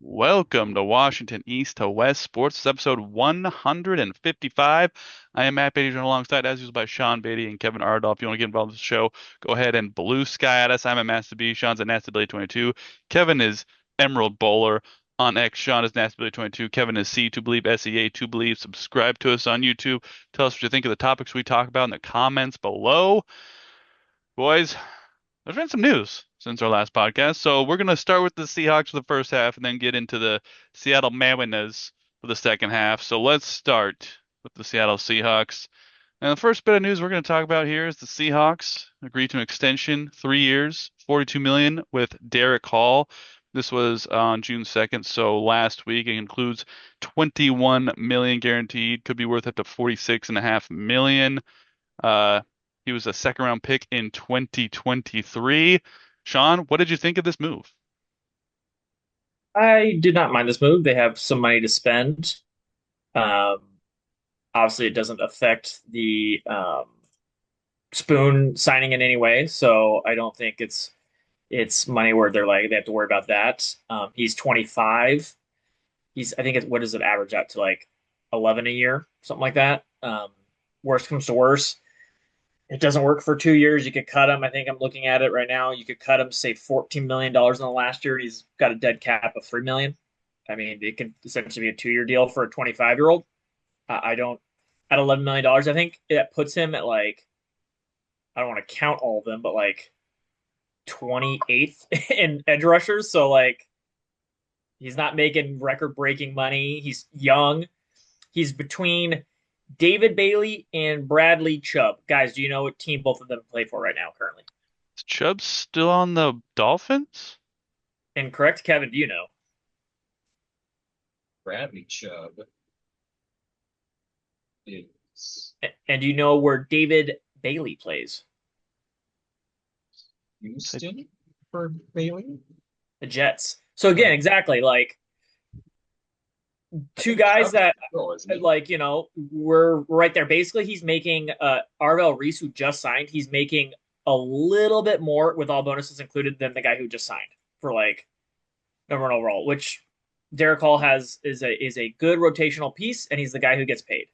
Welcome to Washington East to West Sports. This is episode 155. I am Matt Beatty, joined alongside, as usual, by Sean Beatty and Kevin Ardolph. If you want to get involved with the show, go ahead and blue sky at us. I'm at Master B. Sean's at NastyBilly22. Kevin is Emerald Bowler on X. Sean is NastyBilly22. Kevin is C2Believe, SEA2Believe. Subscribe to us on YouTube. Tell us what you think of the topics we talk about in the comments below. Boys, there's been some news since our last podcast. So we're going to start with the Seahawks for the first half and then get into the Seattle Mariners for the second half. So let's start with the Seattle Seahawks. And the first bit of news we're going to talk about here is the Seahawks agreed to an extension, 3 years, 42 million with Derick Hall. This was on June 2nd, so last week. It includes 21 million guaranteed, could be worth up to 46.5 million. Uh, he was a second round pick in 2023. Sean, what did you think of this move? I did not mind this move. They have some money to spend. Um, Obviously, it doesn't affect the Spoon signing in any way, so I don't think it's money where they have to worry about that. He's 25. I think what does it average out to, like 11 a year, something like that. Worst comes to worst, it doesn't work for 2 years. You could cut him. I think I'm looking at it right now. You could cut him, say $14 million in the last year. He's got a dead cap of 3 million. I mean, it could essentially be a 2 year deal for a 25-year-old. I don't At $11 million. I think that puts him at, like, I don't want to count all of them, but like 28th in edge rushers. So like he's not making record breaking money. He's young. He's between David Bailey and Bradley Chubb. Guys, do you know what team both of them play for right now currently? Is Chubb still on the Dolphins? Incorrect, Kevin. Do you know? Bradley Chubb is And do you know where David Bailey plays? Houston for Bailey. The Jets. So again, exactly, like I two think guys Chubb is that, still, isn't he? like, we're right there. Basically, he's making Arvell Reese, who just signed, he's making a little bit more with all bonuses included than the guy who just signed for, like, number one overall, which Derick Hall is a good rotational piece, and he's the guy who gets paid.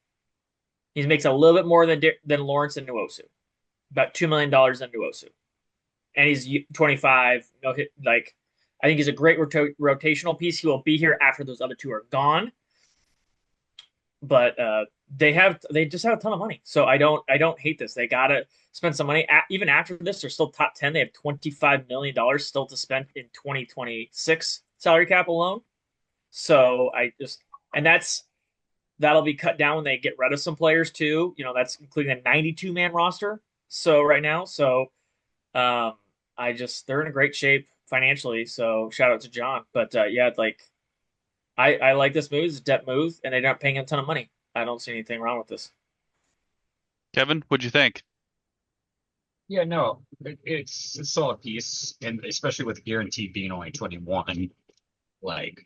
He makes a little bit more than Lawrence and Nwosu, about $2 million than Nwosu, and he's 25. No hit, like, I think he's a great rotational piece. He will be here after those other two are gone, but they just have a ton of money, so I don't hate this. They gotta spend some money. Even after this, they're still top 10. They have $25 million still to spend in 2026 salary cap alone. So I just and that'll be cut down when they get rid of some players too. That's including a 92-man roster. So right now, um, they're in a great shape financially. So shout out to John. But yeah, like I like this move. It's a depth move, and they're not paying a ton of money. I don't see anything wrong with this. Kevin, what'd you think? Yeah, no, it's a solid piece, and especially with the guarantee being only 21, like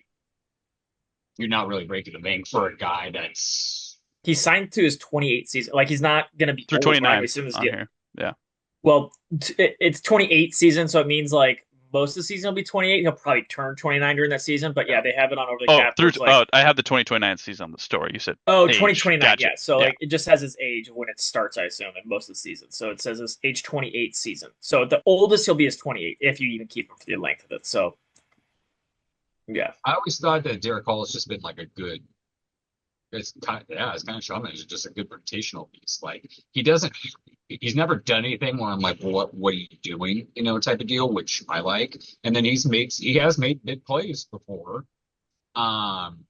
you're not really breaking the bank for a guy that's He signed to his 28th season. Like, he's not going to be Through old, right? I 29 assume this on deal. here. Yeah. Well, it's 28th season, so it means like most of the season will be 28. He'll probably turn 29 during that season, but yeah, they have it on over the Oh, cap where it's like, I have the 2029 season on the story. You said oh, age. 2029. Gotcha. Yeah. So Yeah. like it just has his age when it starts, I assume, in most of the season. So it says his age 28 season. So the oldest he'll be is 28 if you even keep him for the length of it. So yeah. I always thought that Derek Hall has just been like a good. It's kind of showing it's just a good rotational piece. Like he's never done anything where I'm like, what are you doing, type of deal, which I like. And then he has made big plays before. Um,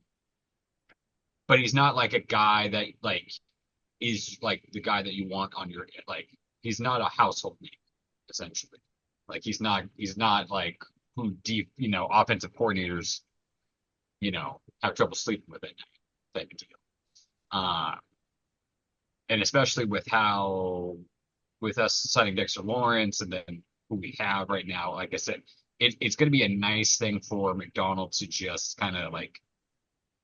but he's not like a guy that like is like the guy that you want on your like. He's not a household name, essentially. Like he's not like who deep, offensive coordinators, have trouble sleeping with it type of deal. Uh, and especially with us signing Dexter Lawrence and then who we have right now, like I said, it's going to be a nice thing for McDonald to just kind of like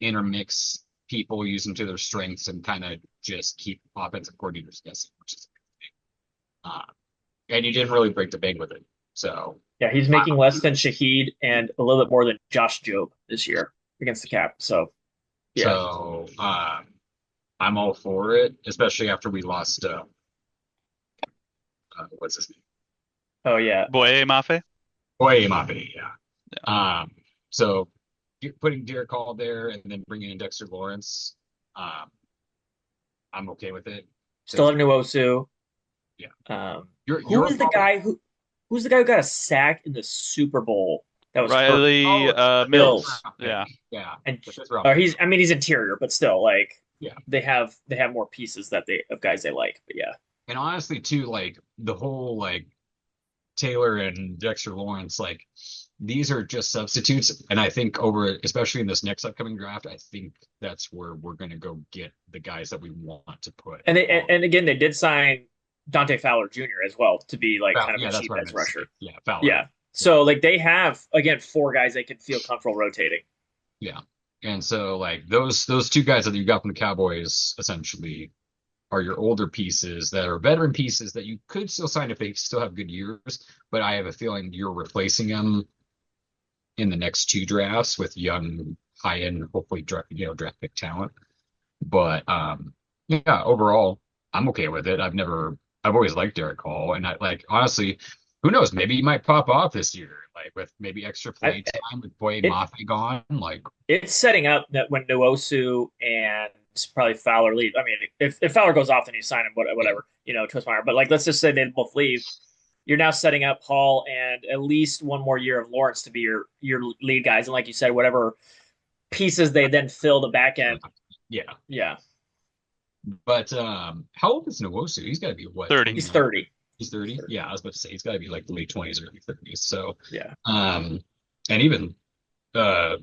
intermix people, use them to their strengths, and kind of just keep offensive coordinators guessing, which is a good thing. And you didn't really break the bank with it. So Yeah, he's making less than Shaheed and a little bit more than Josh Jobe this year against the cap. So yeah. So I'm all for it, especially after we lost what's his name? Oh yeah. Boye Mafe. Boye Mafe, yeah. Yeah. So putting Derick Hall there and then bringing in Dexter Lawrence, um, I'm okay with it Still because have Nuosu. yeah, Who you're is the probably guy who's the guy who got a sack in the Super Bowl that was hurt? Riley the fifth Mills. Bills. round pick, Yeah. yeah, And the fifth round pick, he's I mean he's interior, but still like yeah. they have more pieces that they of guys they like. But yeah. And honestly, too, like the whole like Taylor and Dexter Lawrence, like these are just substitutes. And I think over, especially in this next upcoming draft, I think that's where we're going to go get the guys that we want to put And on. and again they did sign Dante Fowler Jr. as well to be like kind of a Yeah, that's cheap what I edge meant to say. rusher. Yeah, Fowler. Yeah. Yeah, So like they have again four guys they can feel comfortable rotating. yeah. And so like those two guys that you got from the Cowboys essentially are your older pieces that are veteran pieces that you could still sign if they still have good years. But I have a feeling you're replacing them in the next two drafts with young, high end, hopefully draft pick talent. But yeah, overall, I'm okay with it. I've always liked Derek Hall, and I like honestly, who knows? Maybe he might pop off this year, like with maybe extra I, play time with Boyd it Mafe gone. Like, it's setting up that when Nwosu and probably Fowler leave. I mean, if Fowler goes off, then you sign him, yeah, whatever, twist my arm. But like, let's just say they both leave. You're now setting up Hall and at least one more year of Lawrence to be your lead guys. And like you said, whatever pieces they then fill the back end. yeah. Yeah, But how old is Nwosu? He's got to be what, 30. he's 29? 30. He's 30. 30. Yeah, I was about to say he's got to be like late 20s, early 30s. So, Yeah, um, and even uh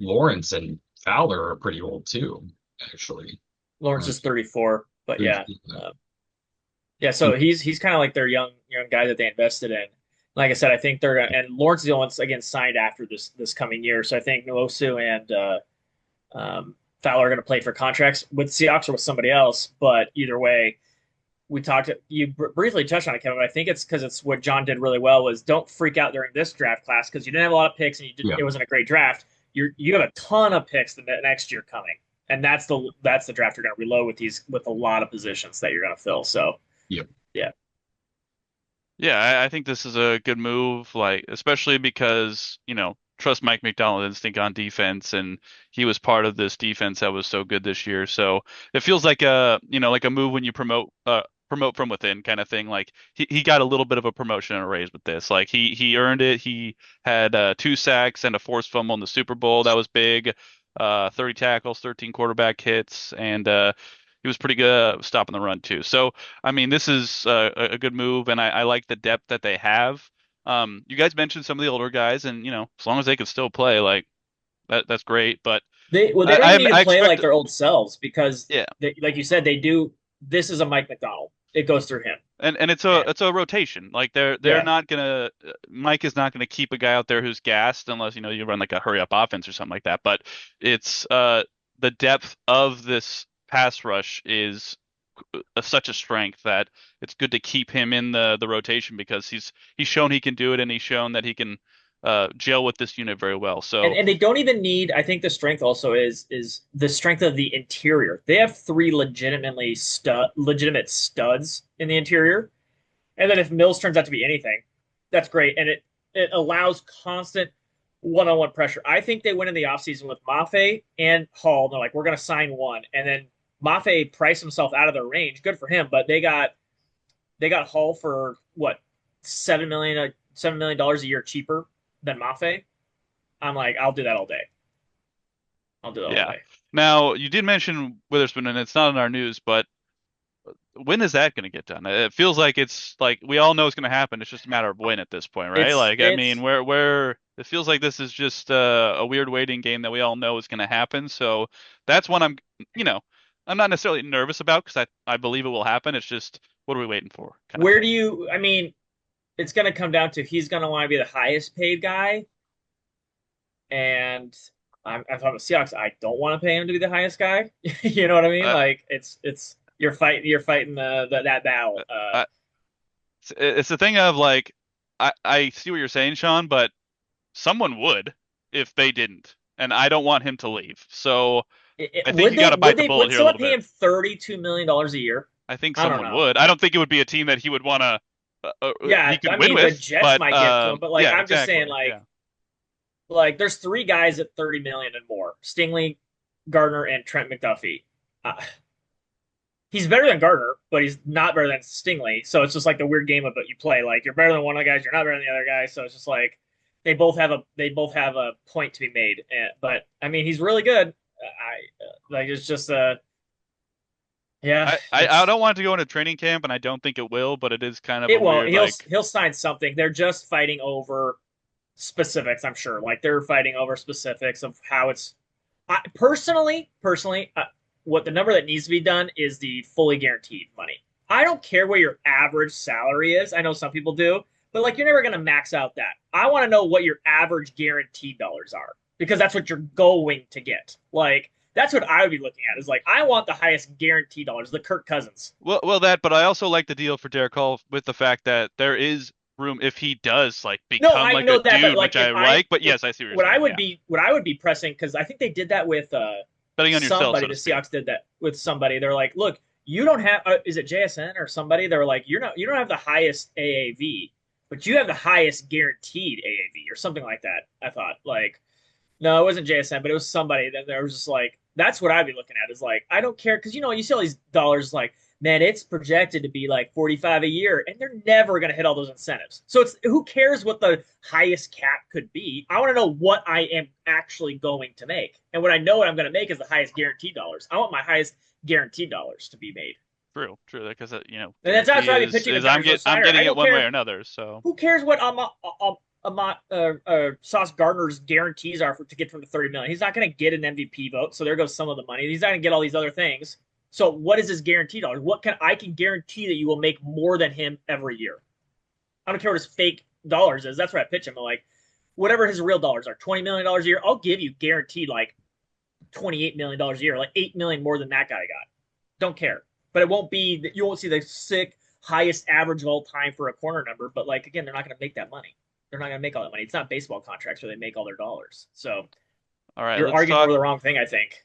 Lawrence and Fowler are pretty old too, actually. Lawrence Like, is 34, but yeah, 30, uh, yeah. So he's kind of like their young guy that they invested in. Like I said, I think they're gonna, and Lawrence is the only one again signed after this coming year. So I think Nwosu and Fowler are going to play for contracts with Seahawks or with somebody else. But either way, we talked. You briefly touched on it, Kevin. But I think it's because it's what John did really well was don't freak out during this draft class because you didn't have a lot of picks and yeah, it wasn't a great draft. You have a ton of picks the next year coming, and that's the draft you're going to reload with a lot of positions that you're going to fill. So yeah, yeah, Yeah, I think this is a good move, like especially because, trust Mike McDonald instinct on defense, and he was part of this defense that was so good this year. So it feels like like a move when you promote from within kind of thing. Like he got a little bit of a promotion and a raise with this. Like he earned it. He had two sacks and a forced fumble in the Super Bowl. That was big. 30 tackles, 13 quarterback hits, and he was pretty good at stopping the run too. So I mean, this is a good move, and I like the depth that they have. You guys mentioned some of the older guys, and as long as they can still play, like that's great. But they don't even need to I play like expect, their old selves because yeah, like you said, they do. This is a Mike McDonald. It goes through him. and And it's a rotation. Like they're yeah, not gonna Mike is not gonna keep a guy out there who's gassed unless you run like a hurry up offense or something like that. But it's the depth of this pass rush is such a strength that it's good to keep him in the rotation because he's shown he can do it and he's shown that he can gel with this unit very well. and So and they don't even need. I think the strength also is the strength of the interior. They have three legitimate studs in the interior, and then if Mills turns out to be anything, that's great, and it allows constant one-on-one pressure. I think they went in the offseason with Mafe and Hall. And they're like, we're going to sign one, and then Mafe priced himself out of their range. Good for him, but they got Hall for what $7 million a year cheaper than Mafe. I'm like, I'll do that all day. I'll do that all yeah. day. Now you did mention Witherspoon, and it's not in our news, but when is that going to get done? It feels like it's like we all know it's going to happen. It's just a matter of when at this point, right? It's Like I mean, it's where it feels like this is just a weird waiting game that we all know is going to happen. So that's when you know, I'm not necessarily nervous about because I believe it will happen. It's just what are we waiting for, kind of where do thing. you? I mean, it's going to come down to he's going to want to be the highest paid guy, and if I'm the Seahawks, I don't want to pay him to be the highest guy. You know what I mean? Uh, Like it's you're fighting that battle. uh, it's the thing of like I see what you're saying, Sean, but someone would if they didn't, and I don't want him to leave. So I think Would you got they? to Would bite the they? bullet Would here a someone little pay bit. him $32 million a year? I think I don't someone know. would. I don't think it would be a team that he would want to he Yeah, could I win mean the with, Jets but might give it to him, but like yeah, I'm just saying, exactly. Yeah. there's three guys at 30 million and more: Stingley, Gardner, and Trent McDuffie. Uh, he's better than Gardner, but he's not better than Stingley. So it's just like the weird game of it you play. Like you're better than one of the guys, you're not better than the other guy. So it's just like they both have a point to be made. But I mean, he's really good. I like it's just yeah, I don't want it to go into training camp, and I don't think it will, but it is kind of a it won't. weird like He'll sign something. They're just fighting over specifics. I'm sure. Like they're fighting over specifics of how it's. Personally, what the number that needs to be done is the fully guaranteed money. I don't care what your average salary is. I know some people do, but like you're never going to max out that. I want to know what your average guaranteed dollars are because that's what you're going to get. Like that's what I would be looking at is like I want the highest guaranteed dollars, the Kirk Cousins. that, but I also like the deal for Derick Hall with the fact that there is room if he does like No, become I like a know that, but dude, which like I like. But yes, I see what you're what I saying. would Yeah, be what I would be pressing because I think they did that with betting on yourself, somebody. so The to speak. Seahawks did that with somebody. They're like, look, you don't have is it JSN or somebody? They're like, you don't have the highest AAV, but you have the highest guaranteed AAV or something like that. I thought like no, it wasn't JSN, but it was somebody that there was just like that's what I'd be looking at is like I don't care because you see all these dollars like man it's projected to be like 45 a year and they're never going to hit all those incentives. So it's who cares what the highest cap could be? I want to know what I am actually going to make. And what I know what I'm going to make is the highest guaranteed dollars. I want my highest guaranteed dollars to be made. True, because And that's guarantee why I'd be pitching the is Dodgers I'm Snyder. I getting it don't one way or care another. So who cares what Sauce Gardner's guarantees are to get from the 30 million. He's not going to get an MVP vote, so there goes some of the money. He's not going to get all these other things. So what is his guaranteed dollars? What can I can guarantee that you will make more than him every year? I don't care what his fake dollars is. That's what I pitch him. I'm like, whatever his real dollars are, $20 million a year, I'll give you guaranteed like $28 million a year, like 8 million more than that guy got. Don't care. But it won't be you won't see the sick highest average of all time for a corner number. But like again, they're not going to make that money. They're not going to make all that money. It's not baseball contracts where they make all their dollars. So all right, you're arguing over the wrong thing, I think.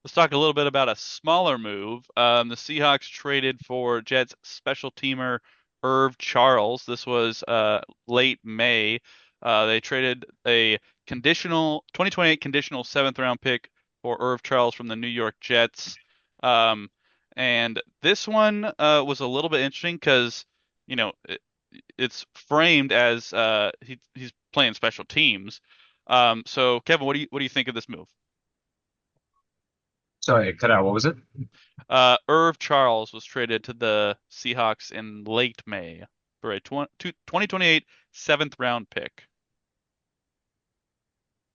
let's talk a little bit about a smaller move. The Seahawks traded for Jets special teamer Irv Charles. This was late May. They traded a conditional 2028 conditional seventh round pick for Irv Charles from the New York Jets. Um, and this one was a little bit interesting because you know it's framed as he's playing special teams. So Kevin, what do you think of this move? Sorry, it cut out. What was it? Irv Charles was traded to the Seahawks in late May for a 2028 seventh round pick.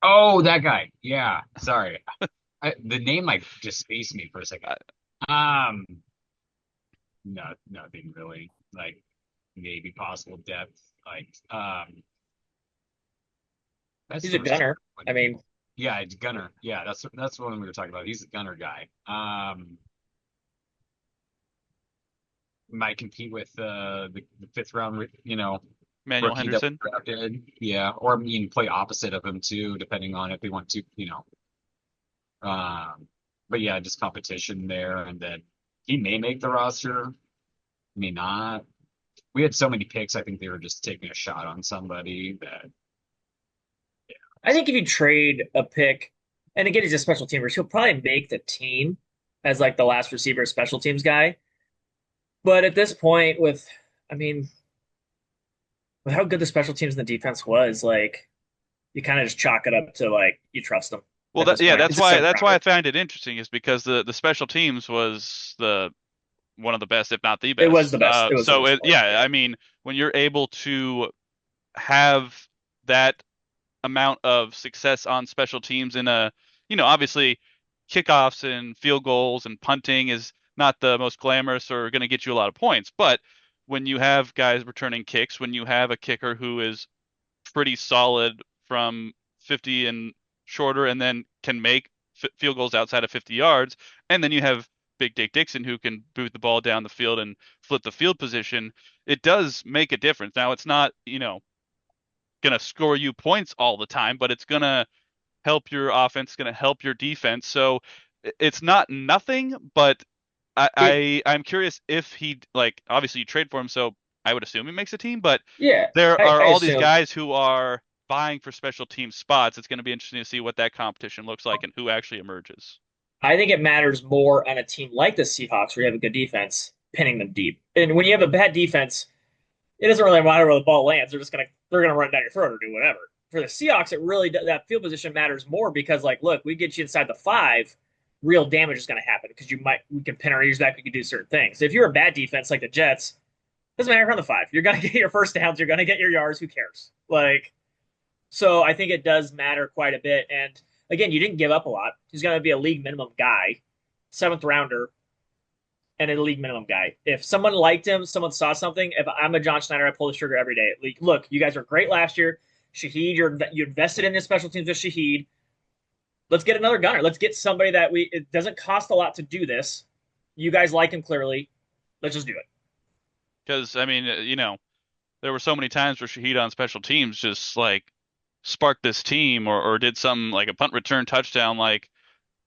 Oh, that guy. Yeah. Sorry. The name like just spaced me for a second. Uh, Um, no, nothing really. Like maybe possible depth. Like that's He's a the receiver. gunner. I mean, Yeah, it's gunner. Yeah, that's what we were talking about. He's a gunner guy. Might compete with the fifth round, Manuel rookie that Henderson. we drafted. Yeah, or I mean, play opposite of him too, depending on if they want to. But yeah, just competition there, and then he may make the roster, may not. We had so many picks. I think they were just taking a shot on somebody that. I think if you trade a pick, and again, he's a special teamer, he'll probably make the team as like the last receiver special teams guy. But at this point, I mean, with how good the special teams and the defense was, like you kind of just chalk it up to like you trust them Well, at this yeah, point. It's a seventh that's why I rounder. found it interesting is because the special teams was the one of the best, if not the It was best. the best. It was the So best it, part. yeah, Yeah. I mean, when you're able to have that amount of success on special teams in obviously kickoffs and field goals and punting is not the most glamorous or going to get you a lot of points. But when you have guys returning kicks, when you have a kicker who is pretty solid from 50 and shorter and then can make field goals outside of 50 yards, and then you have Big Dick Dixon who can boot the ball down the field and flip the field position, it does make a difference. Now it's not, gonna score you points all the time, but it's gonna help your offense, gonna help your defense. So it's not nothing, but It I'm curious if he like obviously you trade for him, so I would assume he makes a team, but yeah, there I, are I all these assume. guys who are vying for special team spots. It's going to be interesting to see what that competition looks like and who actually emerges. I think it matters more on a team like the Seahawks where you have a good defense, pinning them deep. And when you have a bad defense, it doesn't really matter where the ball lands. They're gonna run it down your throat or do whatever. For the Seahawks, it really that field position matters more because like, look, we get you inside the 5, real damage is gonna happen because we can pin our ears back, we can do certain things. If you're a bad defense like the Jets, doesn't matter on the 5. You're gonna get your first downs, you're gonna get your yards. Who cares? Like, so I think it does matter quite a bit. And again, you didn't give up a lot. He's gonna be a league minimum guy, 7th rounder, and a league minimum guy. If someone liked him, someone saw something. If I'm a John Schneider, I pull the trigger every day. Like, look, you guys were great last year. Shaheed, you invested in the special teams with Shaheed. Let's get another gunner. Let's get somebody that it doesn't cost a lot to do this. You guys like him clearly. Let's just do it. Because I mean, there were so many times where Shaheed on special teams just like sparked this team or did something like a punt return touchdown. Like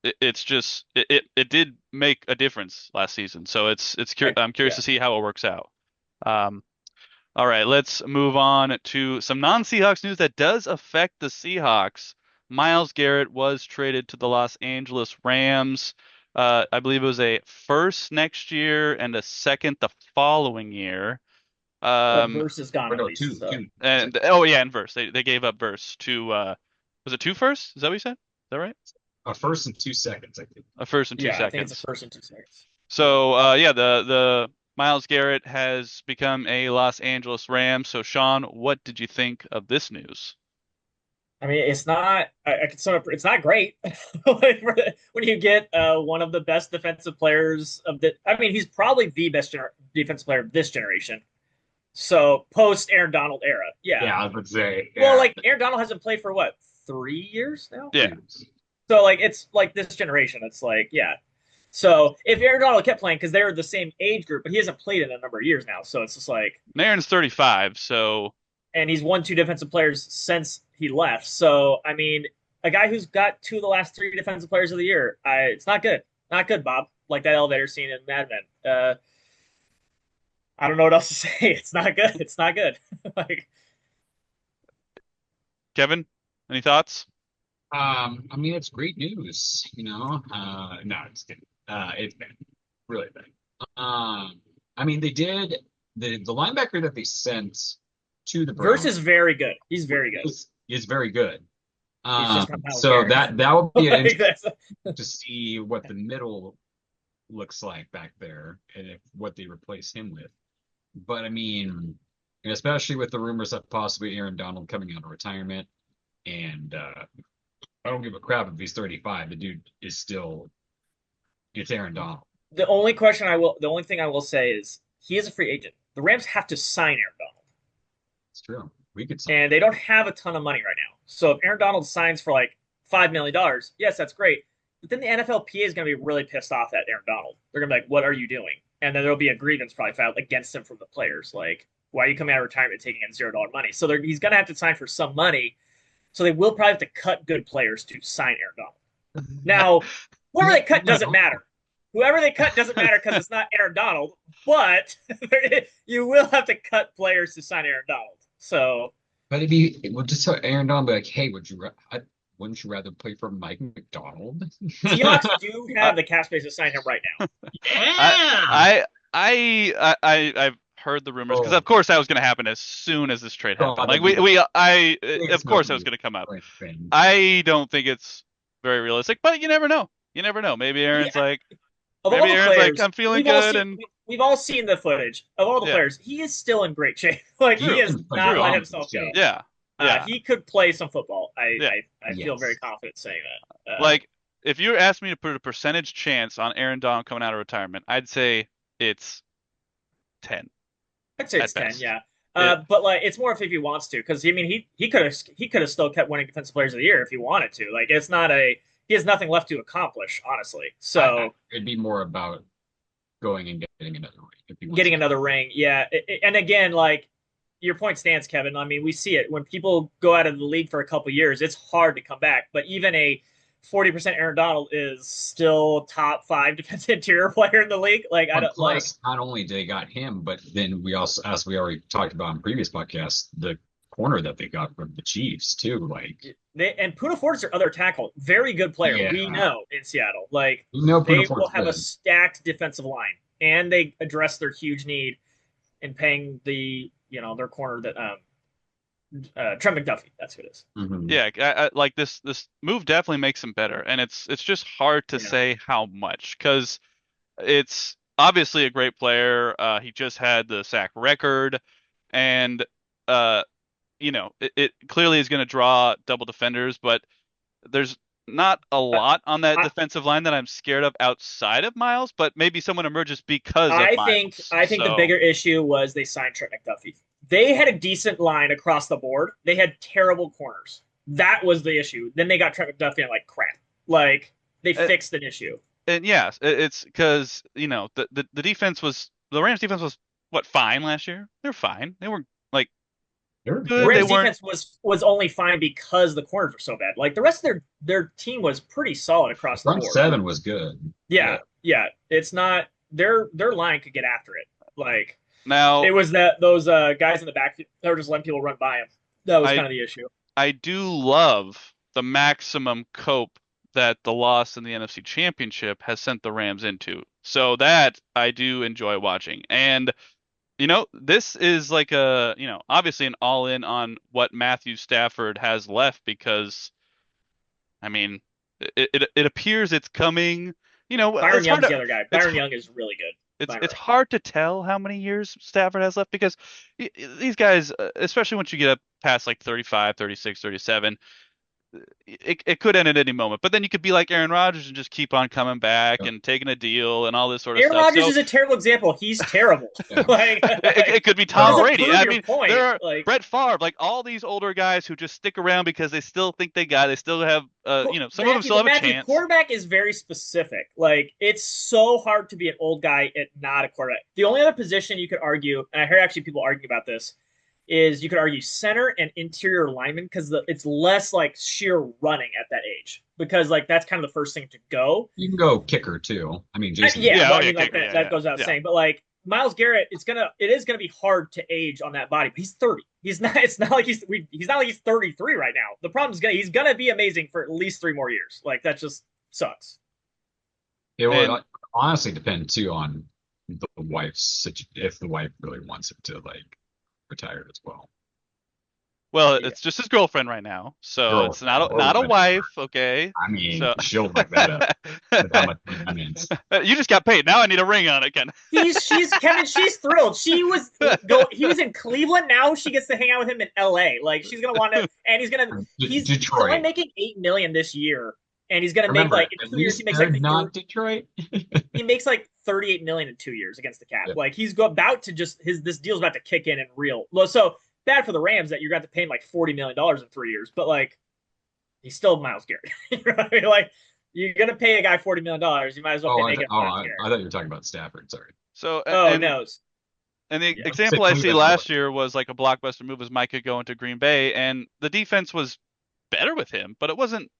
it's just it did make a difference last season. So I'm curious Yeah. to see how it works out. Um, All right, let's move on to some non-Seahawks news that does affect the Seahawks. Myles Garrett was traded to the Los Angeles Rams. I believe it was a first next year and a second the following year. But Um, Verse is gone Or at no, least. So and oh yeah, and Verse. They gave up Verse to was it two firsts? Is that what you said? Is that right? a first and 2 seconds, I think. A first and two yeah, I think it's a seconds. first and 2 seconds. So yeah, the Myles Garrett has become a Los Angeles Ram. So Sean, what did you think of this news? I mean, it's not. I can sort of. It's not great when you get one of the best defensive players of the. I mean, he's probably the best defensive player of this generation. So post Aaron Donald era, yeah. Yeah, I would say, Well, yeah. like Aaron Donald hasn't played for what 3 years now. Yeah, So like it's like this generation. It's like yeah. So if Aaron Donald kept playing because they're the same age group, but he hasn't played in a number of years now, so it's just like Aaron's 35, so and he's won 2 defensive players since he left. So I mean, a guy who's got 2 of the last 3 defensive players of the year, it's not good. Not good, Bob. Like that elevator scene in Mad Men. I don't know what else to say. It's not good. It's not good. Like Kevin, any thoughts? I mean, it's great news, you know. No, it's bad, really bad. I mean, they did the linebacker that they sent to the Verse is Browns very good. He's very good. is very good. He's just not Myles So Garrett. that would be an Like that's, interesting to see what the middle looks like back there and if what they replace him with. But I mean, especially with the rumors of possibly Aaron Donald coming out of retirement, and I don't give a crap if he's 35. The dude is still it's Aaron Donald. the only thing I will say is he is a free agent. The Rams have to sign Aaron Donald, It's true. We could sign. and they don't have a ton of money right now. So if Aaron Donald signs for like $5 million, yes, that's great. But then the NFLPA is going to be really pissed off at Aaron Donald. They're going to be like, "What are you doing?" And then there'll be a grievance probably filed against him from the players, like, "Why are you coming out of retirement taking in $0 money?" So he's going to have to sign for some money. So they will probably have to cut good players to sign Aaron Donald. Now, whoever they cut doesn't matter. Whoever they cut doesn't matter because it's not Aaron Donald, but you will have to cut players to sign Aaron Donald. So But if you it would just tell Aaron Donald be like, hey, wouldn't you rather play for Mike McDonald? Seahawks do have the cap space to sign him right now. Yeah. I've heard the rumors because Oh, of course that was going to happen as soon as this trade happened. God, Like it'd of it's course that gonna was be going to come up. a thing. I don't think it's very realistic, but you never know. You never know. Yeah, of all Maybe the Aaron's like, players, I'm feeling good, and we've all seen the footage of all the yeah, players. He is still in great shape. Like he true, has not true, let himself go. yeah, yeah, He could play some football. yeah. I feel very Yes. confident saying that. Like if you asked me to put a percentage chance on Aaron Donald coming out of retirement, I'd say it's 10 I'd say at it's 10, best. yeah. It, But like it's more if he wants to, because I mean he could have still kept winning defensive players of the year if he wanted to. Like it's not a he has nothing left to accomplish, honestly. So It'd be more about going and getting another ring if he wants getting to. another ring, yeah. And again, like your point stands, Kevin. I mean, we see it when people go out of the league for a couple years. It's hard to come back. But even a 40% Aaron Donald is still top five defensive interior player in the league. Like I And don't like. plus, not only they got him, but then we also, as we already talked about in previous podcasts, the corner that they got from the Chiefs too. Like, And Puna Ford's their other tackle, very good player. We yeah, know in Seattle, like you know, Poona they will Ford's have a good. stacked defensive line, and they address their huge need in paying their corner that Trent McDuffie. That's who it is. Hmm. Yeah, like this move definitely makes him better, and it's just hard to Yeah, say how much because it's obviously a great player. He just had the sack record, and uh, it clearly is going to draw double defenders, but there's not a I, lot on that I defensive line that I'm scared of outside of Miles, but maybe someone emerges because of I think Miles. I think the So bigger issue was they signed Trent McDuffie. They had a decent line across the board. They had terrible corners. That was the issue. Then they got Trent McDuffie and like crap. Like they uh, fixed an issue. and yes, it's because the defense was the Rams defense was what fine last year. They're fine. They were like They're The good. They Rams good. weren't. defense was only fine because the corners were so bad. Like the rest of their team was pretty solid The across the front board. seven was good. Yeah. Yeah, yeah. It's not their line could get after it. Like Now it was that those guys in the back that were just letting people run by him. That was I kind of the issue. I do love the maximum cope that the loss in the NFC Championship has sent the Rams into. So that I do enjoy watching. And this is like obviously an all-in on what Matthew Stafford has left because I mean, it appears it's coming. Byron It's hard Young's the to other guy. it's Byron Young is really good. it's Byron. hard to tell how many years Stafford has left because these guys, especially once you get up past like 35, 36, 37, it could end at any moment. But then you could be like Aaron Rodgers and just keep on coming back Yeah. and taking a deal and all this sort of Aaron stuff. Rodgers So is a terrible example. He's terrible. Yeah. like, it could be that Tom Oh, doesn't Brady. prove I your mean, point. there are Like Brett Favre, like all these older guys who just stick around because they still think they still have, some of them Matthew, still but have a Matthew, chance. quarterback is very specific. Like it's so hard to be an old guy at not a quarterback. The only other position you could argue, and I heard actually people arguing about this, is you could argue center and interior lineman because it's less like sheer running at that age because like that's kind of the first thing to go. You can go kicker too. I mean, Jason. Yeah, Yeah, well, oh I yeah, mean like kicker, that, yeah, that yeah, goes without yeah. saying, but like Myles Garrett, it is going to be hard to age on that body. But he's 30. He's not. It's not like he's not like he's 33 right now. The problem is he's gonna be amazing for at least 3 more years. Like that just sucks. It And would honestly depend too on the wife's if the wife really wants him to like retire as well. well, Yeah. it's just his girlfriend right now, so it's Girlfriend or not a whatever. wife, okay? I mean, So she'll like that up with how much money means. you just got paid. Now I need a ring on it, Ken. She's Kevin. She's thrilled. He was in Cleveland. Now she gets to hang out with him in L.A. Like she's gonna want to, and he's only Detroit. making 8 million this year, and he's gonna make Remember, like in at 2 years he least makes they're like not Detroit. he makes like 38 million in 2 years against the cap. Yeah. Like he's about to just this deal's about to kick in and real. So bad for the Rams that you're going to pay him like $40 million in 3 years, but like he's still Myles Garrett. You know what I mean? Like you're going to pay a guy $40 million, you might as well Oh, make it Myles Garrett. I thought you were talking about Stafford. Sorry. So Oh no, and the yeah. example I see last year was like a blockbuster move as Micah going to Green Bay, and the defense was better with him, but it wasn't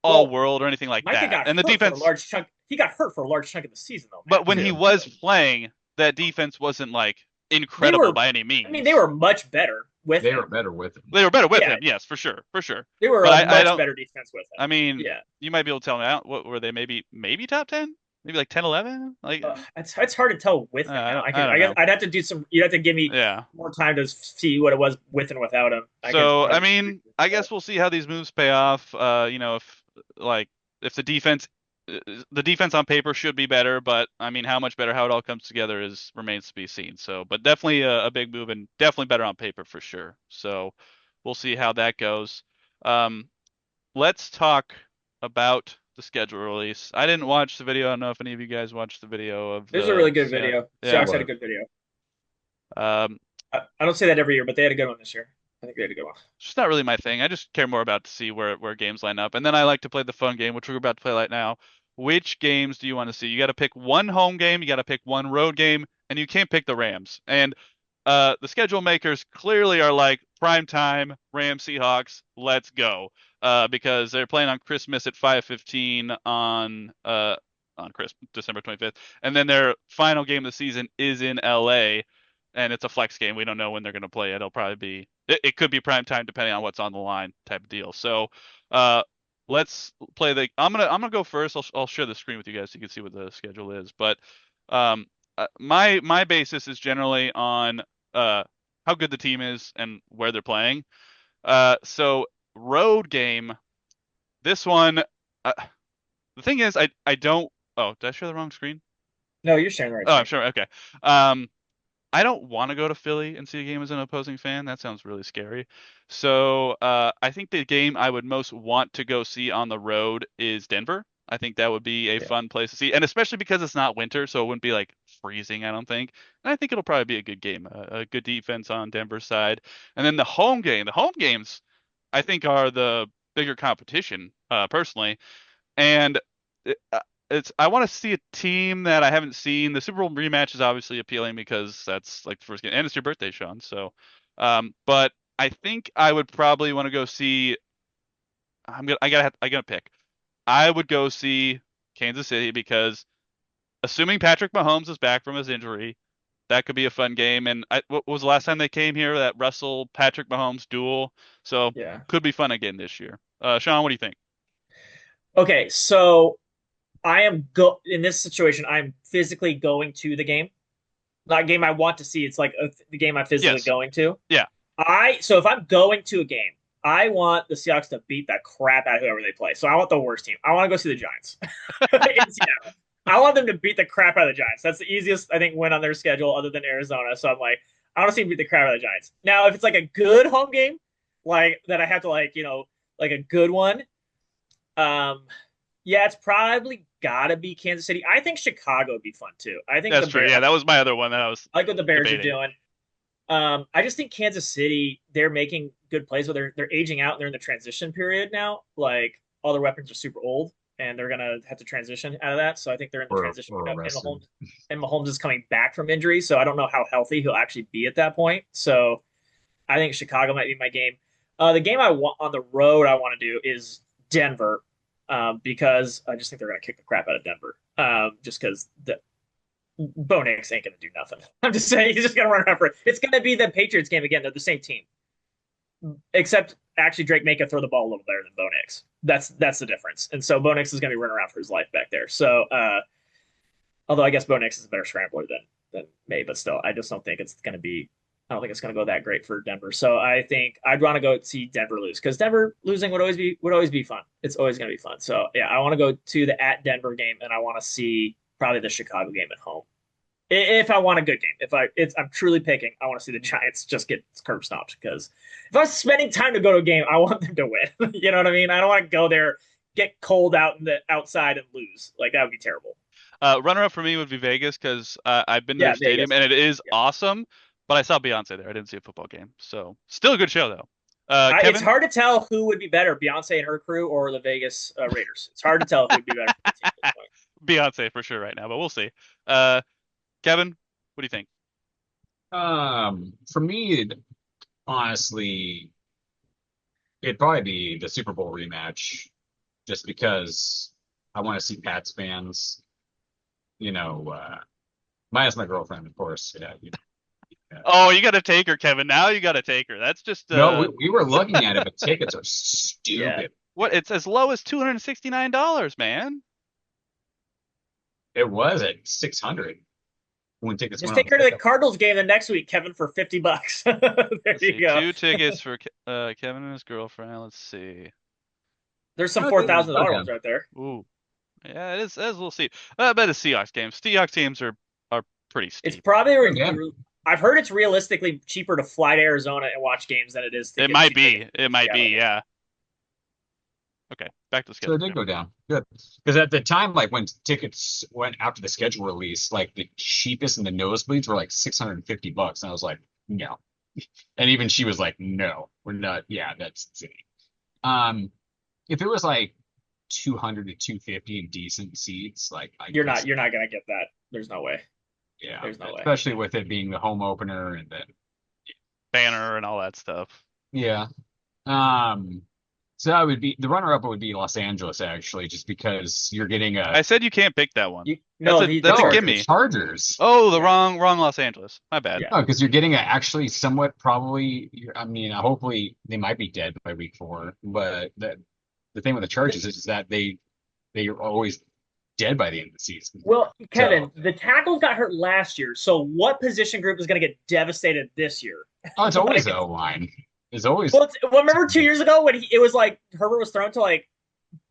all Well, world or anything like Micah that. got And the hurt for a defense, large chunk. He got hurt for a large chunk of the season, though. but when Man. he Yeah. was playing, that defense wasn't like They incredible were, by any means. I mean, they were much better with They him. were better with him. They were better with Yeah. him, yes, for sure, for sure. They were But a I much don't. better defense with him. I mean, Yeah, you might be able to tell me out. What were they? Maybe top 10? Maybe like 10, 11? Like, it's hard to tell with him. I don't guess know. I'd have to do some. You'd have to give me Yeah. more time to see what it was with and without him. So, I mean, I guess we'll see how these moves pay off. If like if the defense on paper should be better, but I mean, how much better, how it all comes together remains to be seen. So, but definitely a big move and definitely better on paper for sure. So, we'll see how that goes. Um, let's talk about the schedule release. I didn't watch the video. I don't know if any of you guys watched the video of it was the a really good yeah, video. yeah. Seahawks had a good video. Um, I don't say that every year, but they had a good one this year. I think they had a good one. it's just not really my thing. I just care more about to see where games line up. And then I like to play the fun game, which we're about to play right now. Which games do you want to see? You got to pick one home game, you got to pick one road game, and you can't pick the Rams. And the schedule makers clearly are like prime time Rams Seahawks, let's go. Because they're playing on Christmas at 5:15 on Christmas December 25th, and then their final game of the season is in LA, and it's a flex game. We don't know when they're going to play it. It'll probably be it could be prime time depending on what's on the line type of deal. So, uh, let's play the. I'm gonna go first. I'll share the screen with you guys so you can see what the schedule is. But um, my basis is generally on uh, how good the team is and where they're playing. So road game. This one, uh, the thing is, I don't. Oh, did I share the wrong screen? No, you're sharing the right Oh, I'm screen. sure. Okay. Um, I don't want to go to Philly and see a game as an opposing fan. That sounds really scary. So I think the game I would most want to go see on the road is Denver. I think that would be a Yeah. fun place to see, and especially because it's not winter, so it wouldn't be like freezing, I don't think. And I think it'll probably be a good game, a good defense on Denver's side. And then the home game, the home games, I think are the bigger competition, personally. And it's I want to see a team that I haven't seen. The Super Bowl rematch is obviously appealing because that's like the first game, and it's your birthday, Sean. So, but I think I would probably want to go see. I gotta pick. I would go see Kansas City because assuming Patrick Mahomes is back from his injury, that could be a fun game. And what was the last time they came here? That Russell Patrick Mahomes duel. So Yeah. could be fun again this year. Sean, what do you think? Okay, so I am go in this situation. I'm physically going to the game, not a game I want to see. It's like the game I'm physically Yes. going to. Yeah. So if I'm going to a game, I want the Seahawks to beat the crap out of whoever they play. So I want the worst team. I want to go see the Giants in Seattle. I want them to beat the crap out of the Giants. That's the easiest I think win on their schedule other than Arizona. So I'm like, I want to see them beat the crap out of the Giants. Now, if it's like a good home game, like that, I have to like a good one. Um, yeah, it's probably gotta be Kansas City. I think Chicago would be fun too. I think That's the true. Bears. Yeah, that was my other one that I was I like what the Bears are debating. doing. I just think Kansas City, they're making good plays, but they're aging out and they're in the transition period now. Like all their weapons are super old and they're gonna have to transition out of that. So I think they're in the transition or and arrested. Mahomes is coming back from injury. So I don't know how healthy he'll actually be at that point. So I think Chicago might be my game. The game I want on the road I want to do is Denver, because I just think they're gonna kick the crap out of Denver. Just because the Bo Nix ain't gonna do nothing. I'm just saying he's just gonna run around for it. It's gonna be the Patriots game again. They're the same team, except actually Drake may can throw the ball a little better than Bo Nix. That's the difference. And so Bo Nix is gonna be running around for his life back there. So although I guess Bo Nix is a better scrambler than May, but still, I just don't think it's gonna be. I don't think it's going to go that great for Denver. So I think I'd want to go see Denver lose because Denver losing would always be fun. It's always going to be fun. So yeah, I want to go to the at Denver game and I want to see probably the Chicago game at home. If I want a good game, I'm truly picking, I want to see the Giants just get curb stomped because if I was spending time to go to a game, I want them to win. You know what I mean? I don't want to go there, get cold out in the outside and lose. Like that would be terrible. Runner up for me would be Vegas because I've been to their Yeah, stadium Vegas. and it is Yeah. awesome. But I saw Beyonce there. I didn't see a football game, so still a good show though. It's Kevin, hard to tell who would be better, Beyonce and her crew or the Vegas Raiders. It's hard to tell who would be better for the team at this point. Beyonce for sure right now, but we'll see. Uh, Kevin, what do you think? For me, honestly, it'd probably be the Super Bowl rematch, just because I want to see Pats fans, you know, minus my girlfriend, of course. Yeah, Oh, you got to take her, Kevin. Now you got to take her. That's just no, we were looking at it, but tickets are Yeah. stupid. what it's as low as $269, man. It was at 600 when tickets Just went on take her to the sale. Cardinals game the next week, Kevin, for $50. There Let's you see, go. two tickets for Kevin and his girlfriend. Let's see. There's some Okay, $4,000 okay. ones right there. Ooh, yeah, it is. As we'll see. I bet it's Seahawks games. Seahawks teams are pretty It's steep. probably Yeah. I've heard it's realistically cheaper to fly to Arizona and watch games than it is to It get might two tickets be. to It the might Seattle be. game. Yeah. Okay. Back to the So it schedule, did Kevin. go down. Good. Because at the time, like when tickets went after the schedule release, like the cheapest in the nosebleeds were like $650. And I was like, no. And even she was like, no, we're not. Yeah, that's insane. Um, if it was like 200 to 250 in decent seats, like I You're could not see. you're not gonna get that. There's no way. Yeah, There's no way. especially with it being the home opener and then Banner and all that stuff. yeah. Um, so that would be the runner-up would be Los Angeles actually, just because you're getting a I said you can't pick that one. You That's no, a the that's a no, Chargers. it's gimme. Chargers. Oh, the Yeah, wrong Los Angeles. My bad. yeah. No, because you're getting a actually somewhat probably. I mean, hopefully they might be dead by week 4, but the thing with the The- Chargers is that they are always dead by the end of the season. well, So, Kevin, the tackles got hurt last year. So what position group is going to get devastated this year? oh, it's always Like, the O line. It's always well, remember 2 years ago when it was like Herbert was thrown to like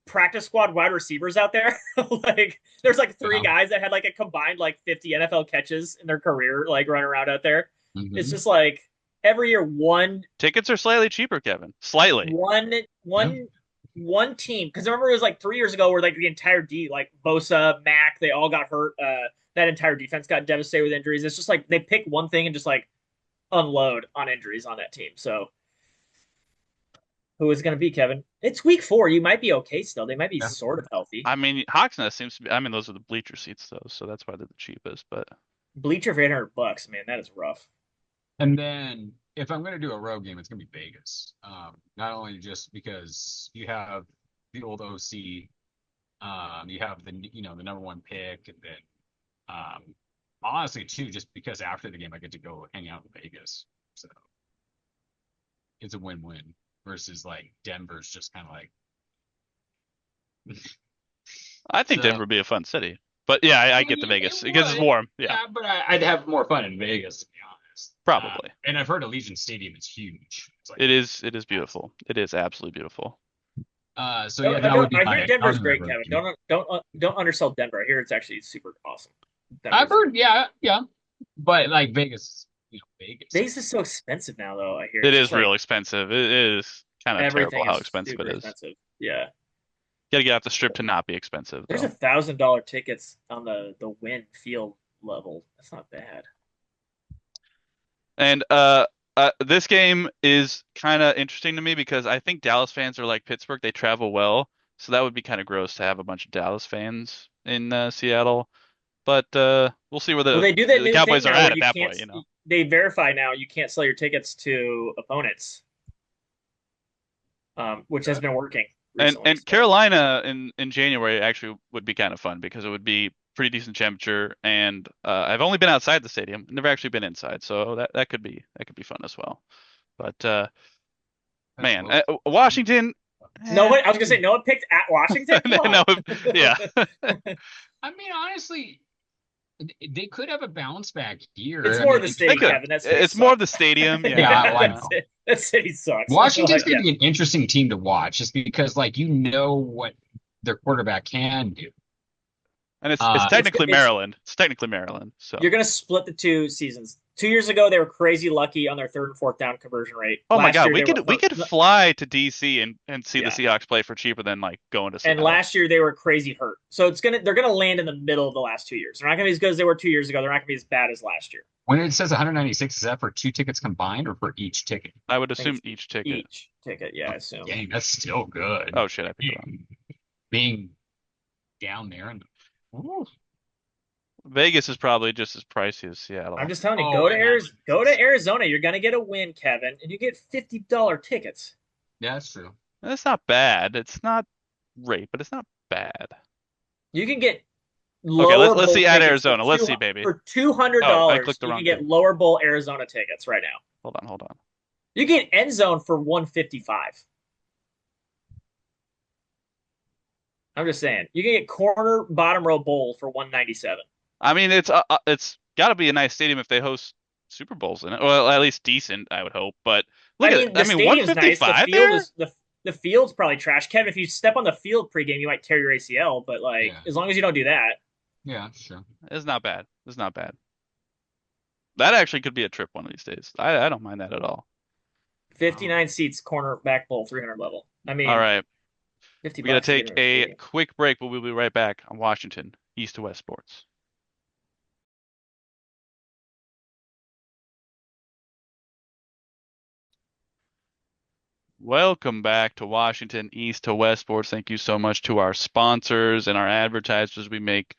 practice squad wide receivers out there? Like, there's like three yeah. guys that had like a combined like 50 NFL catches in their career, like running around out there. It's Hmm. just like every year Tickets are slightly cheaper, Kevin. Slightly. one Yeah. one one team, because I remember it was like 3 years ago where like the entire like Bosa, Mac, they all got hurt. That entire defense got devastated with injuries. It's just like they pick one thing and just like unload on injuries on that team. So who is it going to be, Kevin? It's week 4. You might be okay still. They might be Yeah. sort of healthy. I mean, Hawksnest seems to be. I mean, those are the bleacher seats though, so that's why they're the cheapest. But Bleacher for $800, man, that is rough. And then if I'm going to do a road game, it's going to be Vegas. Not only just because you have the old OC, you have the number 1 pick, and then honestly too, just because after the game I get to go hang out in Vegas, so it's a win-win versus like Denver's just kind of like I think so. Denver would be a fun city. But yeah, I get the mean, Vegas it because it's would, warm. Yeah, yeah, but I'd have more fun in Vegas to be honest. probably. And I've heard Allegiant Stadium is huge. It's like It is. It is beautiful. It is absolutely beautiful. so Don't, yeah, I that would don't. be I hear my Denver's other great, road Kevin. game. Don't undersell Denver. I hear it's actually super awesome. I've Denver's heard, yeah, but like Vegas, Vegas. Vegas is so expensive now, though. I hear It it's is just like real expensive. It is kind of terrible everything how is expensive it super is. expensive. Yeah, You gotta get off the strip to not be expensive there's though. $1,000 tickets on the win field level. That's not bad. And this game is kind of interesting to me because I think Dallas fans are like Pittsburgh. They travel well, so that would be kind of gross to have a bunch of Dallas fans in Seattle. But we'll see where Well, the they do that the new thing Cowboys are now where at you that can't. point. You know. They verify now you can't sell your tickets to opponents, which has been working recently. And So Carolina in January actually would be kind of fun because it would be pretty decent temperature, and I've only been outside the stadium, never actually been inside, so that could be fun as well. But That's man, close. Washington, no eh, one. I was gonna say no one picked at Washington. Come on. no, yeah, I mean, honestly, they could have a bounce back It's here. I more mean, of the they city, could. Kevin. That city It's more of sucks. the stadium, yeah, well, I yeah. know. That city sucks. Washington's Like, going yeah. to be an interesting team to watch just because, like, you know what their quarterback can do. And it's Uh, technically It's Maryland. It's technically Maryland. you're So, gonna split the two seasons. 2 years ago, they were crazy lucky on their third and fourth down conversion rate. oh my Last God, year, we they were could we could fly to DC and see the yeah, Seahawks play for cheaper than like going to and Seattle. last year they were crazy hurt. So they're gonna land in the middle of the last 2 years. They're not gonna be as good as they were 2 years ago. They're not gonna be as bad as last year. when it says 196, is that for 2 tickets combined or for each ticket? I would I think assume it's each ticket. each ticket. Yeah, I assume. Dang, that's still good. Oh shit, I picked it wrong. Being down there and ooh. Vegas is probably just as pricey as I'm Seattle. just telling you, Oh, and that Go to Arizona. You're gonna get a win, Kevin, and you get $50 tickets. yeah, that's true. That's not bad. It's not great, but it's not bad. You can get Okay, lower let's bowl see at tickets Arizona. Let's see, baby. for $200. Oh, I clicked the You wrong can get thing. lower bowl Arizona tickets right now. Hold on. You get end zone for 155. I'm just saying. You can get corner bottom row bowl for 197. I mean, it's got to be a nice stadium if they host Super Bowls in it. Well, at least decent, I would hope. But look I at it. mean, the I mean, stadium's nice. The 155 field there? is the field's probably trash. Kevin, if you step on the field pregame, you might tear your ACL. But like, Yeah, as long as you don't do that, yeah, sure. It's not bad. It's not bad. That actually could be a trip one of these days. I don't mind that at all. 59 seats, corner back bowl, 300 level. I All mean, right, 50 we got to bucks to get take in a a stadium. quick break, but we'll be right back on Washington East to West Sports. Welcome back to Washington East to West Sports. Thank you so much to our sponsors and our advertisers. We make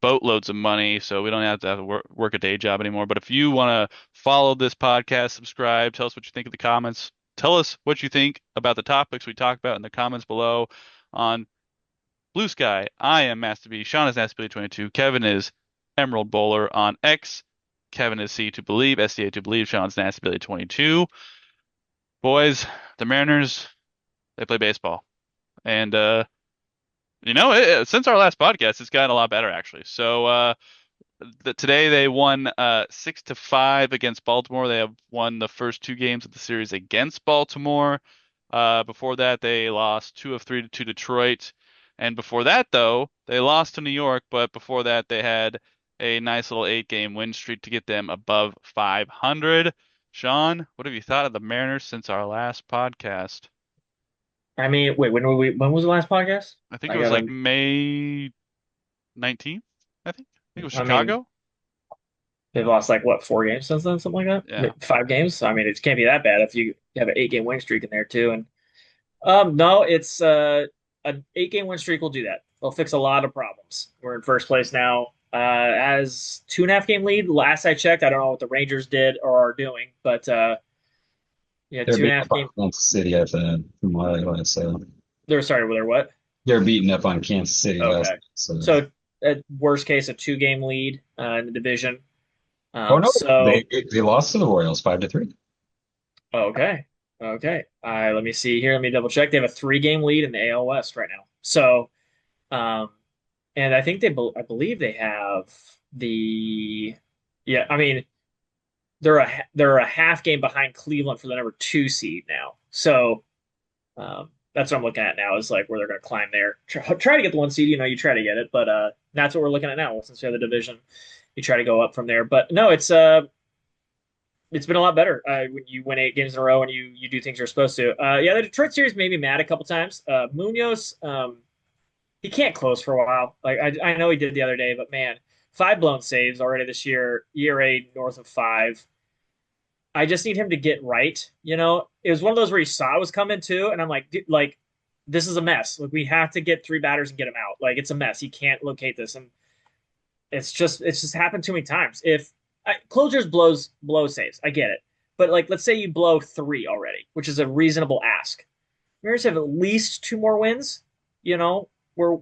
boatloads of money, so we don't have to work a day job anymore. But if you want to follow this podcast, subscribe, tell us what you think in the comments. Tell us what you think about the topics we talk about in the comments below on Blue Sky. I am Master B. Sean is NastyBilly22. Kevin is Emerald Bowler on X. Kevin is C to Believe, SDA to Believe. Sean's NastyBilly22. Boys, the Mariners, they play baseball. And, since our last podcast, it's gotten a lot better, actually. So, today they won 6-5 against Baltimore. They have won the first two games of the series against Baltimore. Before that, they lost 2 of 3 to Detroit. And before that, though, they lost to New York. But before that, they had a nice little 8-game win streak to get them above 500. Sean, what have you thought of the Mariners since our last podcast? I mean, wait, when was the last podcast? I think it I was like gotta, May 19th, I think it was I mean, Chicago. they've lost like what, 4 games since then, something like that? Yeah. 5 games. So, I mean, it can't be that bad if you have an 8-game win streak in there too. And no, it's an 8-game win streak will do that. They'll fix a lot of problems. We're in first place now. As 2.5-game lead. Last I checked, I don't know what the Rangers did or are doing, but yeah, They're two and a beating half up on game. Kansas City, I think, from what I saw. They're sorry, were there what? They're beating up on Kansas City last Okay. night, so. So at worst case, a 2-game lead in the division. Oh no, So they lost to the Royals 5-3. okay, okay. Let me see here. Let me double check. They have a 3-game lead in the AL West right now. So, um, and I think I believe they have the, yeah. I mean, they're a half game behind Cleveland for the number 2 seed now. So, that's what I'm looking at now is like where they're going to climb there. Try to get the 1 seed. You try to get it, but that's what we're looking at now. Since we have the division, you try to go up from there. But no, it's been a lot better when you win 8 games in a row and you do things you're supposed to. Yeah, the Detroit series made me mad a couple times. Munoz, he can't close for a while. Like I know he did the other day, but man, 5 blown saves already this year. ERA north of 5. I just need him to get right. It was one of those where he saw it was coming too, and I'm like, dude, like, this is a mess. Like, we have to get 3 batters and get him out. Like, it's a mess. He can't locate this, and it's just happened too many times. If closures blow saves, I get it, but like, let's say you blow 3 already, which is a reasonable ask. Mariners have at least 2 more wins. We're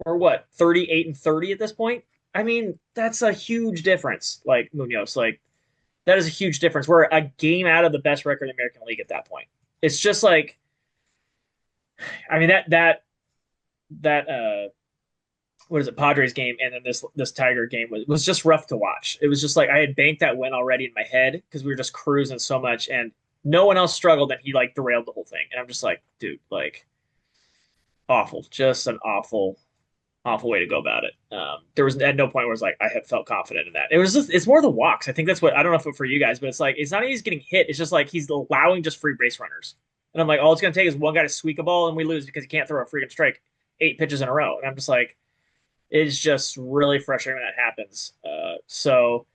what, 38-30 at this point. I mean, that's a huge difference. Like Munoz, like that is a huge difference. We're a game out of the best record in the American League at that point. It's just like, I mean, that what is it, Padres game, and then this Tiger game was just rough to watch. It was just like I had banked that win already in my head because we were just cruising so much, and no one else struggled, and he like derailed the whole thing. And I'm just like, dude, like, awful, just an awful way to go about it. There was at no point where it was like I had felt confident in that. It's more the walks. I think that's what, I don't know if for you guys, but it's like it's not he's getting hit. It's just like he's allowing just free base runners. And I'm like, all it's going to take is one guy to squeak a ball and we lose because he can't throw a freaking strike 8 pitches in a row. And I'm just like, it's just really frustrating when that happens. So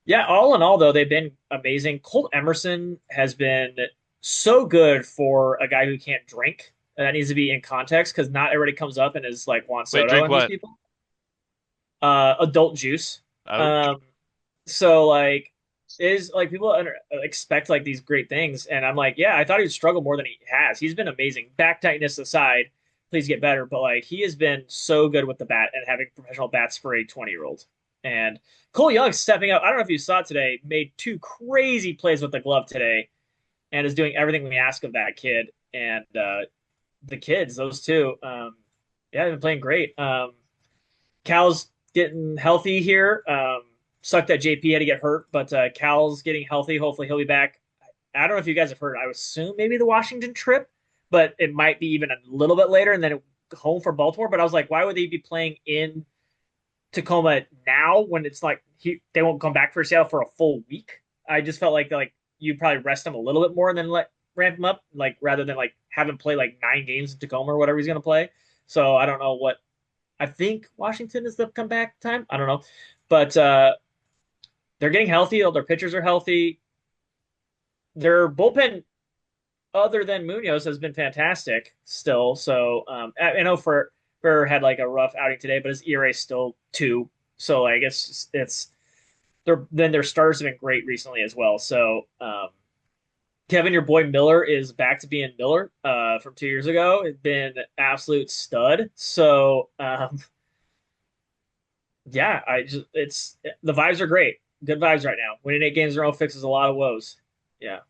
yeah, all in all though, they've been amazing. Colt Emerson has been so good for a guy who can't drink. And that needs to be in context because not everybody comes up and is like Juan Wait, Soto drink and these what? people. Adult juice. Ouch. So like is like people expect like these great things, and I'm like, yeah, I thought he would struggle more than he has. He's been amazing. Back tightness aside, please get better. But like he has been so good with the bat and having professional bats for a 20-year-old. And Cole Young stepping up. I don't know if you saw it today. Made 2 crazy plays with the glove today, and is doing everything we ask of that kid. And the kids, those two, yeah, they've been playing great. Cal's getting healthy here. Sucked that JP had to get hurt, but Cal's getting healthy. Hopefully he'll be back. I don't know if you guys have heard. I would assume maybe the Washington trip, but it might be even a little bit later and then home for Baltimore. But I was like, why would they be playing in Tacoma now when it's like they won't come back for Seattle for a full week? I just felt like you probably rest him a little bit more and then ramp him up, like rather than like have him play like 9 games in Tacoma or whatever he's going to play. So I don't know what. I think Washington is the comeback time. I don't know, but they're getting healthy. All their pitchers are healthy. Their bullpen, other than Munoz, has been fantastic still. So I know Ferrer had like a rough outing today, but his ERA is still 2. So like it's their stars have been great recently as well. So Kevin, your boy Miller is back to being Miller from 2 years ago. It's been absolute stud. So yeah, I just it's the vibes are great. Good vibes right now. Winning 8 games in a row fixes a lot of woes. Yeah.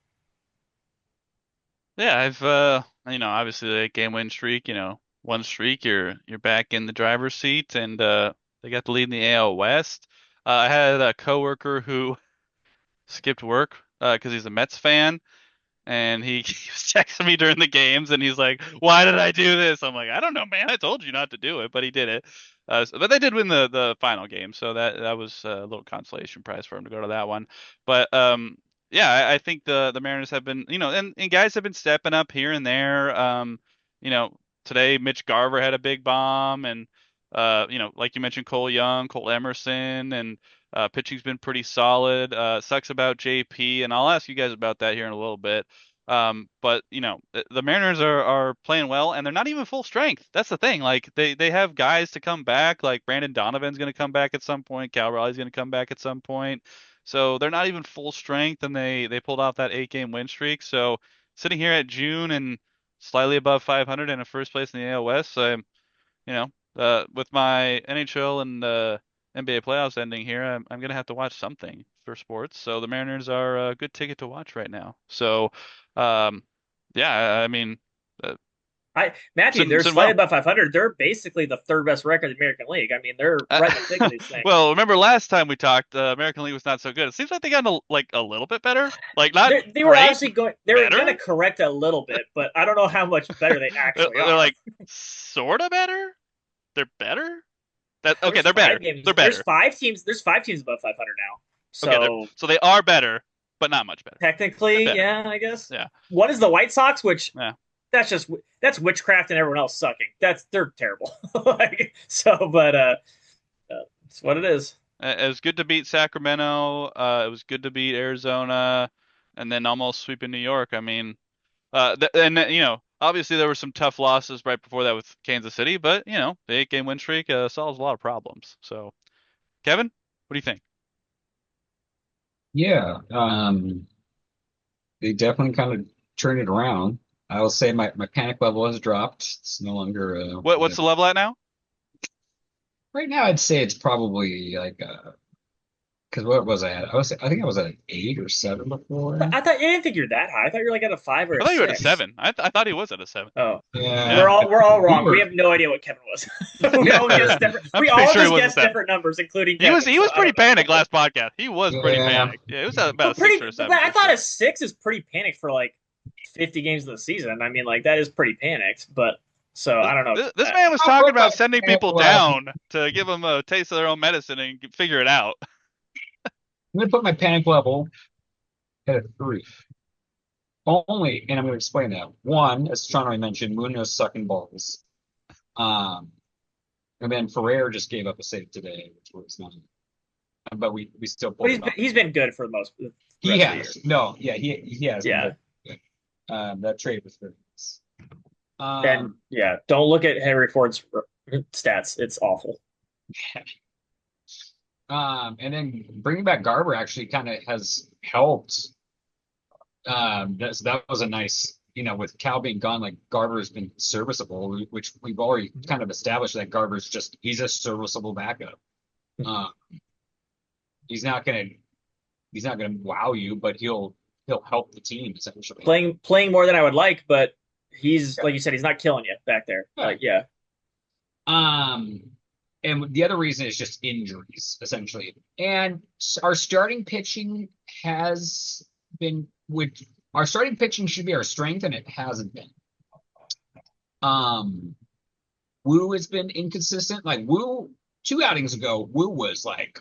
Yeah, I've obviously the 8 game win streak, one streak, you're back in the driver's seat, and they got the lead in the AL West. I had a coworker who skipped work because he's a Mets fan, and he was texting me during the games, and he's like, "Why did I do this?" I'm like, "I don't know, man. I told you not to do it," but he did it. But they did win the final game, so that was a little consolation prize for him to go to that one. But yeah, I think the Mariners have been, and guys have been stepping up here and there. You know, today Mitch Garver had a big bomb, and like you mentioned, Cole Young, Cole Emerson, and pitching's been pretty solid. Sucks about JP, and I'll ask you guys about that here in a little bit. But the Mariners are playing well, and they're not even full strength. That's the thing. Like they have guys to come back. Like Brandon Donovan's going to come back at some point. Cal Raleigh's going to come back at some point. So they're not even full strength, and they pulled off that 8 game win streak. So sitting here at June and slightly above 500 and a first place in the AL West, with my NHL and NBA playoffs ending here, I'm gonna have to watch something for sports. So the Mariners are a good ticket to watch right now. So, um, yeah, I mean, uh, Matthew, they're sitting slightly well. above 500. They're basically the third best record in the American League. I mean, they're Uh, right in the thick of these things. well, remember last time we talked, American League was not so good. It seems like they got a little bit better. Like not They were great, honestly going. They were going to better. correct a little bit, but I don't know how much better they actually They're are. like sort of better. They're better. That okay? There's They're five better. games. They're better. There's 5 teams above 500 now. Okay, So so they are better, but not much better. They're technically, better. yeah, I guess. Yeah. One is the White Sox, which Yeah. that's witchcraft and everyone else sucking. They're terrible. But it's what it is. It was good to beat Sacramento. It was good to beat Arizona, and then almost sweeping New York. I mean, obviously there were some tough losses right before that with Kansas City, but the 8 game win streak solves a lot of problems. So, Kevin, what do you think? Yeah, they definitely kind of turned it around. I will say my panic level has dropped. It's no longer What's the level at now? right now. I'd say it's probably like because what was I at? I think I was at an 8 or 7 before. I thought you didn't think you're that high. I thought you were like at a 5 or I a thought you were at a 6. 7. I thought he was at a 7. Oh, Yeah, Yeah. we're all wrong. were- We have no idea what Kevin was. We all guessed different. I'm We pretty all sure he just was a guessed 7. different numbers, including He was Kevin. he So was I don't pretty know. panicked last podcast. He was pretty yeah. panicked. Yeah, it was about But a 6 or a 7 I for thought sure. a 6 is pretty panicked for like 50 games of the season. I mean, like that is pretty panicked. But so I don't know. This man was I'll talking put my about sending panic people level. down to give them a taste of their own medicine and figure it out. I'm gonna put my panic level at a 3. Only, and I'm going to explain that. One, as Sean already mentioned, Munoz sucking balls. Um, and then Ferrer just gave up a save today, which was not. But we still But pulled it off. he's been good for the He rest of the year. has. No, yeah, he has. Yeah. That trade was very nice. And yeah, don't look at Henry Ford's stats. It's awful. And then bringing back Garber actually kind of has helped. That was a nice, with Cal being gone, like Garber has been serviceable, which we've already kind of established that he's a serviceable backup. He's not gonna wow you, but he'll help the team essentially. Playing more than I would like, but he's like you said, he's not killing you back there. Yeah. Like yeah. And the other reason is just injuries essentially. And our starting pitching has been our starting pitching should be our strength, and it hasn't been. Wu has been inconsistent. Like Wu, 2 outings ago, Wu was like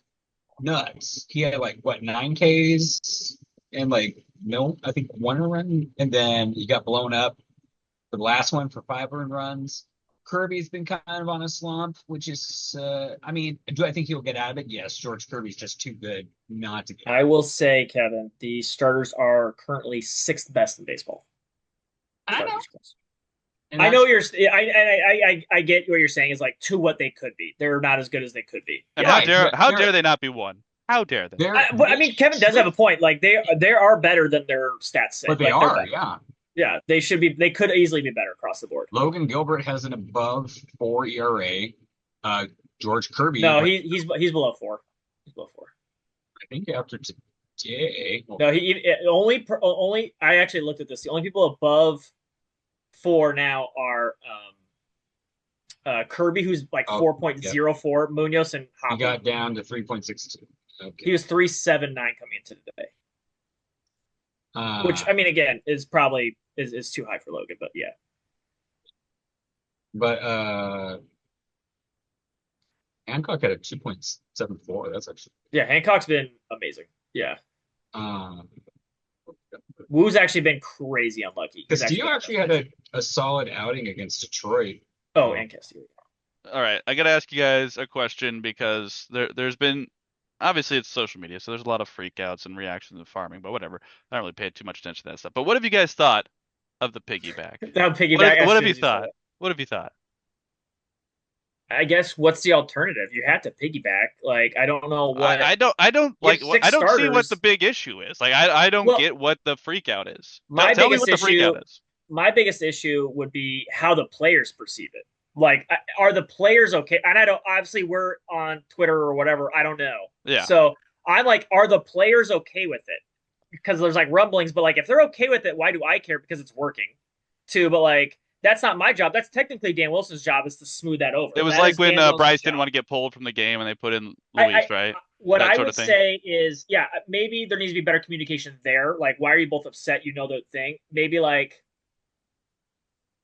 nuts. He had like what 9 Ks and like no, I think 1 run, and then he got blown up for the last one for 5 runs. Kirby's been kind of on a slump, which is, I mean, do I think he'll get out of it? Yes, George Kirby's just too good not to get out. I will say, Kevin, the starters are currently 6th best in baseball. I know. And I know that's you're. I get what you're saying is like to what they could be. They're not as good as they could be. And Yeah. right. how dare they not be one? How dare they? But I They mean, Kevin does have should, a point. Like they are better than their stats say. but they Like they're are, better. yeah. Yeah, they should be. They could easily be better across the board. Logan Gilbert has an above 4 ERA. Uh, George Kirby, No, like he's below 4. He's below 4. I think after today, well, No, only. I actually looked at this. The only people above 4 now are Kirby, who's like oh, yeah, 4.04, Munoz and he Hoppy. got down to 3.62. Okay. He was 3.79 coming into today, which I mean, again, is probably is too high for Logan, but yeah. But Hancock had a 2.74. That's actually Yeah, Hancock's been amazing. Yeah. um Woo's actually been crazy unlucky. Castillo actually had a solid outing against Detroit. Oh, and Castillo. All right, I gotta ask you guys a question because there's been obviously it's social media, so there's a lot of freakouts and reactions and farming, but whatever. I don't really pay too much attention to that stuff. But what have you guys thought of the piggyback? That piggyback. What have you thought? What have you thought? I guess what's the alternative? You have to piggyback. Like I don't know what. I don't You have like six I don't see what starters. the big issue is. Like I don't Well, get what the freakout is. my Tell me what biggest the issue, freakout is. my biggest issue would be how the players perceive it. Like, are the players okay? And I don't. Obviously, we're on Twitter or whatever. I don't know. Yeah. So I'm like, are the players okay with it? Because there's like rumblings, but like if they're okay with it, why do I care? Because it's working, too. But like that's not my job. That's technically Dan Wilson's job is to smooth that over. It was That like is when Dan Wilson's Bryce didn't job. want to get pulled from the game and they put in Luis, right? What That I sort would of thing. say is, yeah, maybe there needs to be better communication there. Like, why are you both upset? You know the thing. Maybe like,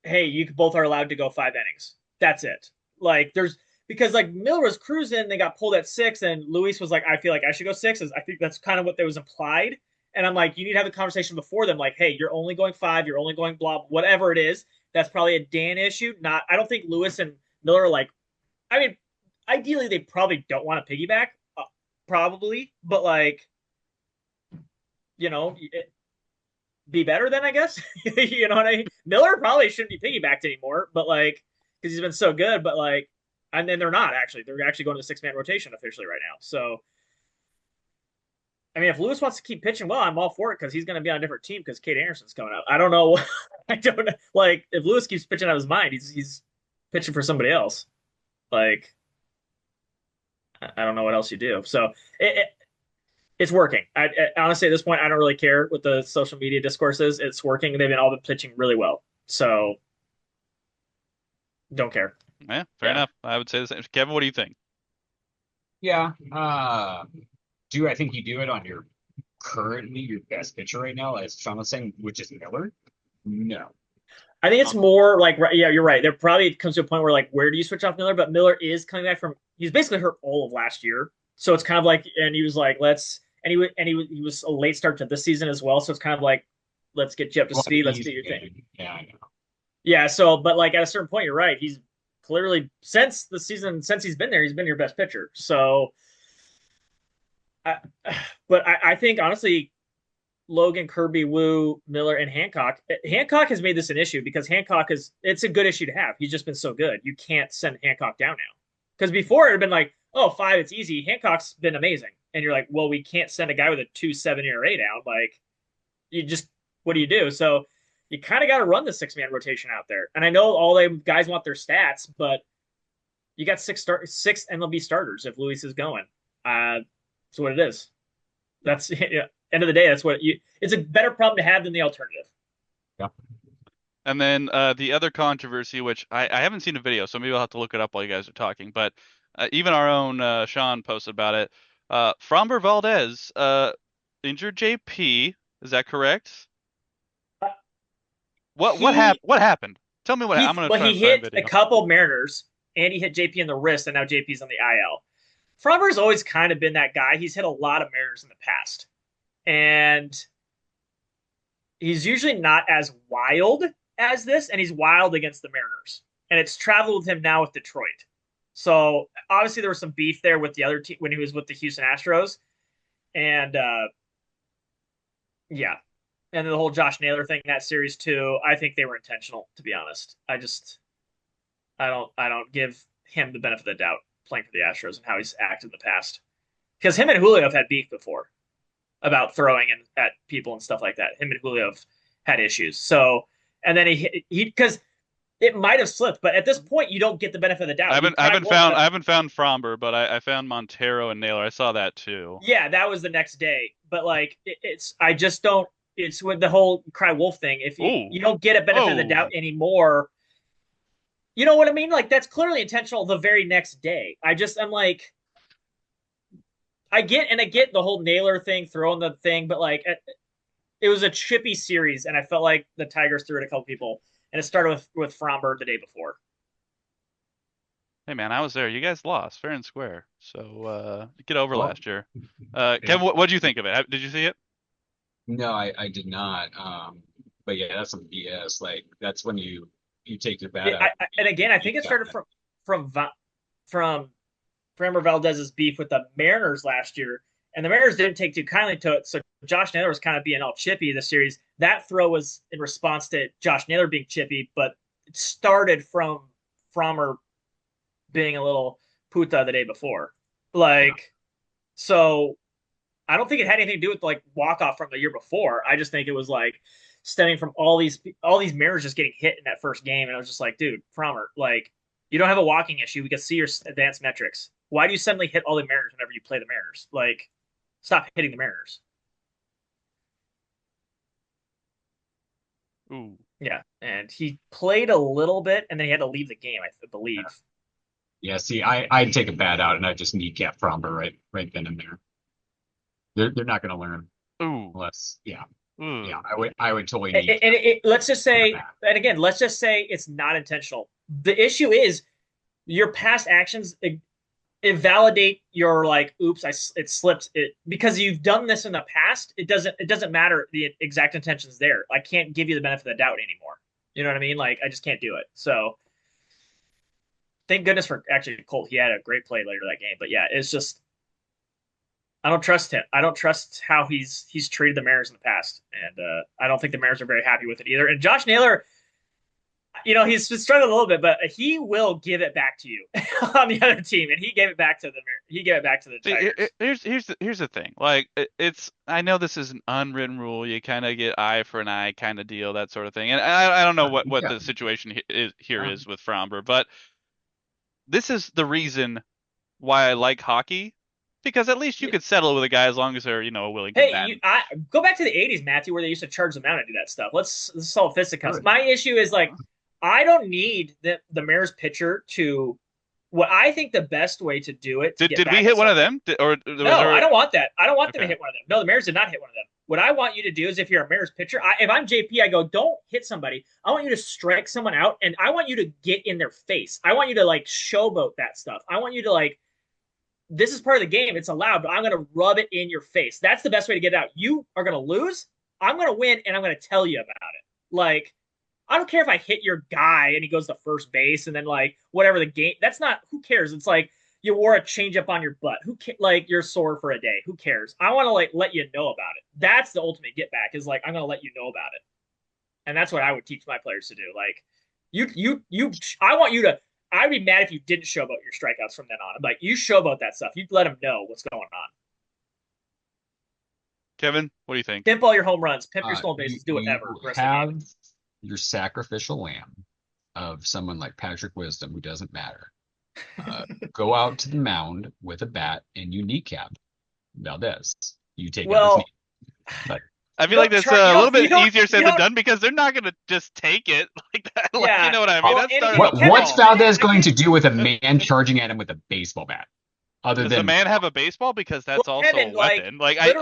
hey, you both are allowed to go 5 innings. That's it. Like, there's because like Miller was cruising, they got pulled at 6, and Luis was like, I feel like I should go 6. I think that's kind of what that was implied. And I'm like, you need to have a conversation before them, like, hey, you're only going 5, you're only going blah, whatever it is. That's probably a Dan issue. Not, I don't think Luis and Miller are like, I mean, ideally they probably don't want to piggyback, probably, but like, you know, be better then I guess. You know what I mean? Miller probably shouldn't be piggybacked anymore, but like, because he's been so good, but like, and then they're not actually. They're actually going to 6-man rotation officially right now. So, I mean, if Lewis wants to keep pitching well, I'm all for it because he's going to be on a different team because Kate Anderson's coming out. I don't know. I don't know. Like, if Lewis keeps pitching out of his mind, he's pitching for somebody else. Like, I don't know what else you do. So it's working. Honestly, at this point, I don't really care what the social media discourse is. It's working. They've been all been pitching really well. So don't care. Yeah, fair enough. I would say the same. Kevin, what do you think? Yeah. Do I think you do it on currently your best pitcher right now, as Sean was saying, which is Miller? No. I think it's more like, yeah, you're right. There probably comes to a point where like, where do you switch off Miller? But Miller is coming back from. He's basically hurt all of last year, so it's kind of like, and he was like, he was a late start to this season as well, so it's kind of like, let's get you up to speed. Let's do your thing. Yeah, I know. Yeah. So, but like at a certain point, you're right. He's clearly since he's been there, he's been your best pitcher. So, but I think honestly, Logan, Kirby, Wu, Miller, and Hancock. Hancock has made this an issue because it's a good issue to have. He's just been so good. You can't send Hancock down now. Because before it had been like, oh, 5, it's easy. Hancock's been amazing. And you're like, well, we can't send a guy with a 2.7 ERA down. Like, what do you do? So you kind of got to run the 6-man rotation out there. And I know all the guys want their stats, but you got 6 MLB starters if Luis is going. That's what it is. That's end of the day. That's what it's a better problem to have than the alternative. Yeah. And then the other controversy, which I haven't seen a video, so maybe I'll have to look it up while you guys are talking. But even our own Sean posted about it. Framber Valdez injured JP. Is that correct? What happened? Tell me what happened. I'm gonna try he hit a couple Mariners, and he hit JP in the wrist, and now JP's on the IL. Framber's always kind of been that guy. He's hit a lot of Mariners in the past, and he's usually not as wild as this, and he's wild against the Mariners. And it's traveled with him now with Detroit. So obviously there was some beef there with the other team when he was with the Houston Astros. And yeah. and the whole Josh Naylor thing in that series too. I think they were intentional, to be honest. I don't give him the benefit of the doubt playing for the Astros and how he's acted in the past. Because him and Julio have had beef before about throwing at people and stuff like that. Him and Julio have had issues. So, and then he because it might have slipped, but at this point you don't get the benefit of the doubt. I haven't found Fromber, but I found Montero and Naylor. I saw that too. Yeah, that was the next day. But like it's I just don't. It's with the whole cry wolf thing. If you don't get a benefit of the doubt anymore, you know what I mean? Like that's clearly intentional the very next day. I'm like, I get the whole Naylor thing, throwing the thing, but like it was a chippy series, and I felt like the Tigers threw it a couple people, and it started with Fromber the day before. Hey man, I was there. You guys lost fair and square. So get over last year. Yeah. Kevin, what did you think of it? Did you see it? No, I did not. But yeah, that's some BS. Like that's when you take your bat out. And again, I think it started from Framber Valdez's beef with the Mariners last year, and the Mariners didn't take too kindly to it. So Josh Naylor was kind of being all chippy this series. That throw was in response to Josh Naylor being chippy, but it started from Frommer being a little puta the day before. Like, so I don't think it had anything to do with like walk off from the year before. I just think it was like stemming from all these Mariners just getting hit in that first game, and I was just like, dude, Frommer, like you don't have a walking issue. We can see your advanced metrics. Why do you suddenly hit all the Mariners whenever you play the Mariners? Like, stop hitting the Mariners. Ooh. Yeah, and he played a little bit, and then he had to leave the game, I believe. Yeah, see, I'd take a bat out and I'd just kneecap Fromber right then and there. They're not going to learn Ooh. unless, yeah. Ooh. Yeah, I would totally let's just say, and again, let's just say it's not intentional. The issue is your past actions invalidate your like, oops, it slipped. Because you've done this in the past. It doesn't matter the exact intentions there. I can't give you the benefit of the doubt anymore. You know what I mean? Like I just can't do it. So thank goodness for actually Colt. He had a great play later that game. But yeah, it's just I don't trust him. I don't trust how he's treated the Mariners in the past, and I don't think the Mariners are very happy with it either. And Josh Naylor, he's been struggling a little bit, but he will give it back to you on the other team, and he gave it back to the Tigers. Here's the thing. Like I know this is an unwritten rule. You kind of get eye for an eye kind of deal, that sort of thing. And I don't know what the situation is with Fromber, but this is the reason why I like hockey. Because at least you could settle with a guy as long as they're, willing to bat. Go back to the 80s, Matthew, where they used to charge them out and do that stuff. Let's solve fisticuffs. My issue is, like, I don't need the Mariners pitcher to – what I think the best way to do it – Did we hit one of them? No, I don't want that. I don't want them to hit one of them. No, the Mariners did not hit one of them. What I want you to do is if you're a Mariners pitcher, if I'm JP, I go, don't hit somebody. I want you to strike someone out, and I want you to get in their face. I want you to, like, showboat that stuff. I want you to, like – this is part of the game. It's allowed, but I'm going to rub it in your face. That's the best way to get it out. You are going to lose. I'm going to win, and I'm going to tell you about it. Like, I don't care if I hit your guy and he goes to first base and then, like, whatever the game. That's not – who cares? It's like you wore a changeup on your butt. Like, you're sore for a day. Who cares? I want to, like, let you know about it. That's the ultimate get back is, like, I'm going to let you know about it. And that's what I would teach my players to do. Like, I want you to – I'd be mad if you didn't showboat your strikeouts from then on. I'm like, you showboat that stuff. You let them know what's going on. Kevin, what do you think? Pimp all your home runs. Pimp your stolen bases. Do whatever. You have your sacrificial lamb of someone like Patrick Wisdom, who doesn't matter. Go out to the mound with a bat and you kneecap Valdez. You take out his knee. But I feel like that's a little bit easier said than done because they're not going to just take it like that. Like, you know what I mean? What's Valdez going to do with a man charging at him with a baseball bat? Does the man have a baseball? Because that's also a weapon. I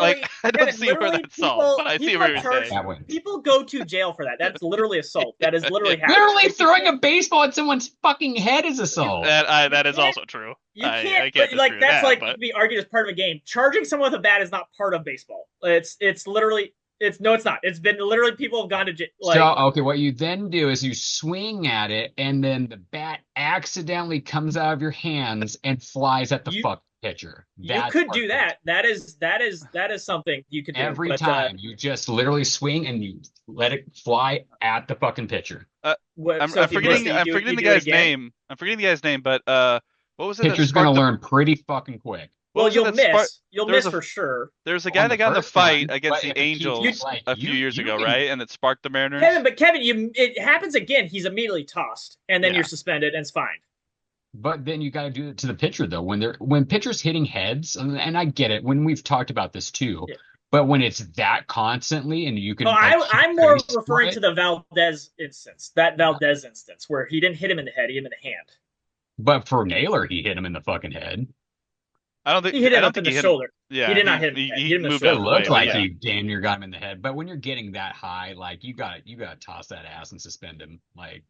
don't see where that's solved, but I see where you're saying. People go to jail for that. That's literally assault. That is literally happening. Literally throwing a baseball at someone's fucking head is assault. That is also true. You can't, but like that's like to be argued as part of a game. Charging someone with a bat is not part of baseball. It's literally. It's not. It's been literally people have gone to jail. So okay, what you then do is you swing at it, and then the bat accidentally comes out of your hands and flies at the pitcher. You That's could do perfect. that. That is something you could do. Every But time you just literally swing and you let it fly at the fucking pitcher. Uh, so if you missed it, I'm forgetting you the do it guy's again. name. I'm forgetting the guy's name, but what was it that Pitcher's gonna sparked the learn pretty fucking quick. what Well, was it that sparked you'll there was miss a for sure. there was a guy On that the got in the first fight time, against but the if it keeps Angels like a few years you ago, can, right? And it sparked the Mariners. Kevin, it happens again. He's immediately tossed, and then Yeah. you're suspended, and it's fine. but then you got to do it to the pitcher though. When pitchers hitting heads, and I get it when we've talked about this too, Yeah. but when it's that constantly and you Oh, can like keep I'm more pace for referring to it, the Valdez instance. That Valdez instance where he didn't hit him in the head, he hit him in the hand. but for Naylor, he hit him in the fucking head. He hit I him don't up in think the he hit him. shoulder. He Yeah, did not hit him in the head. He hit he him in the moved It out of shoulder. the way, looked but like yeah. he damn near got him in the head. But when you're getting that high, like you gotta toss that ass and suspend him. Like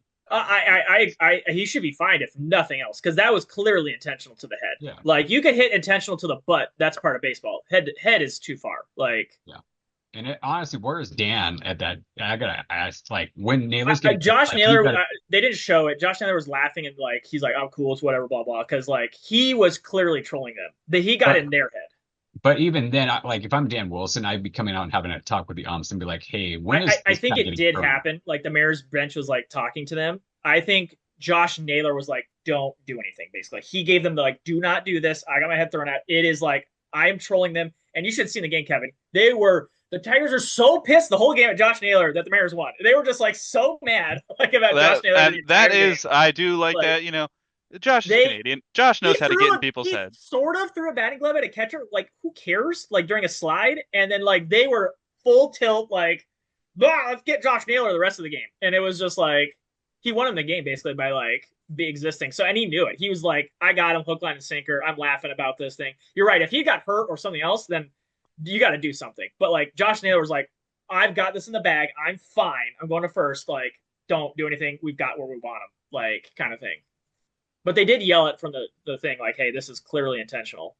He should be fined if nothing else, because that was clearly intentional to the head. yeah, Like you could hit intentional to the butt. That's part of baseball. Head is too far. Like yeah. And honestly, where is Dan at that? I gotta ask. Like when Naylor's getting Josh like, you Naylor, gotta, they didn't show it. Josh Naylor was laughing and like he's like, "I'm cool, it's whatever, blah blah," because like he was clearly trolling them. He got but in their head. but even then, like if I'm Dan Wilson, I'd be coming out and having a talk with the umps and be like, hey, when is I this think guy it getting did thrown? happen. Like the mayor's bench was like talking to them. I think Josh Naylor was like, "Don't do anything." Basically, he gave them the like, "Do not do this." I got my head thrown out. It is like I am trolling them, and you should have seen the game, Kevin. The Tigers are so pissed the whole game at Josh Naylor that the Mariners won. They were just like so mad like about Josh Naylor the entire That game. is, I do like Like that. Josh is they Canadian. Josh knows how to get in people's he heads. sort of threw a batting glove at a catcher. Like who cares? Like during a slide, and then like they were full tilt. Like, let's get Josh Naylor the rest of the game. And it was just like he won him the game basically by like be existing. So and he knew it. He was like, I got him hook, line, and sinker. I'm laughing about this thing. You're right. If he got hurt or something else, then you got to do something. But like Josh Naylor was like, I've got this in the bag. I'm fine. I'm going to first. Like, don't do anything. We've got where we want him. Like, kind of thing. But they did yell it from the thing, like, hey, this is clearly intentional.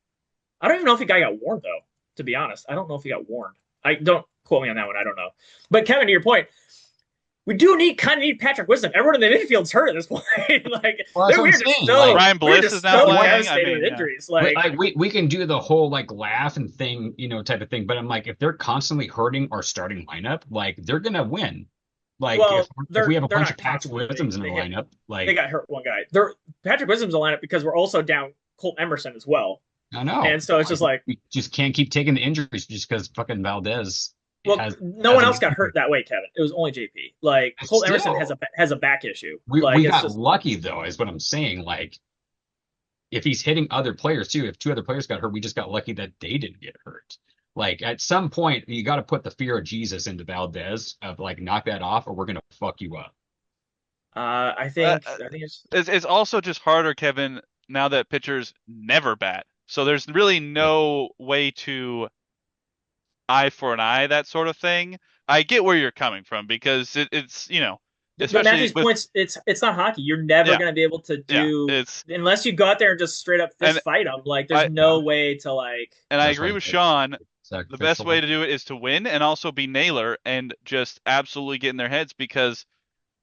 I don't even know if the guy got warned, though, to be honest. I don't know if he got warned. I don't quote me on that one. I don't know. But Kevin, to your point, we do kind of need Patrick Wisdom. Everyone in the infield's hurt at this point. Like, Well, that's what we're I'm just saying. so, Like, Ryan we're Bliss just is now so playing. I devastated mean, with yeah. injuries. but, Like, like we can do the whole like laugh and thing, type of thing. But I'm like, if they're constantly hurting our starting lineup, like they're gonna win. Like well, if we have a they're bunch not of Patrick constantly. Wisdoms in the They hit lineup, they like got hurt one guy. Patrick Wisdom's a lineup because we're also down Colt Emerson as well. I know. And so it's just like we just can't keep taking the injuries just because fucking Valdez well, has no one an else got injury. hurt that way, Kevin. It was only JP. Like Colt Still, Emerson has a back issue. we Like we it's got just lucky though, is what I'm saying. Like if he's hitting other players too, if two other players got hurt, we just got lucky that they didn't get hurt. Like at some point, you got to put the fear of Jesus into Valdez of like knock that off, or we're gonna fuck you up. I Uh, think it's it's also just harder, Kevin, now that pitchers never bat. So there's really Yeah. no way to eye for an eye, that sort of thing. I get where you're coming from because it's but especially Matthew's with points. It's not hockey. You're never yeah going to be able to yeah do it's unless you go out there and just straight up and fist fight them. Like I there's no way to like. and I That's agree why with it's Sean. The best way sacrificial. to do it is to win and also be Naylor and just absolutely get in their heads because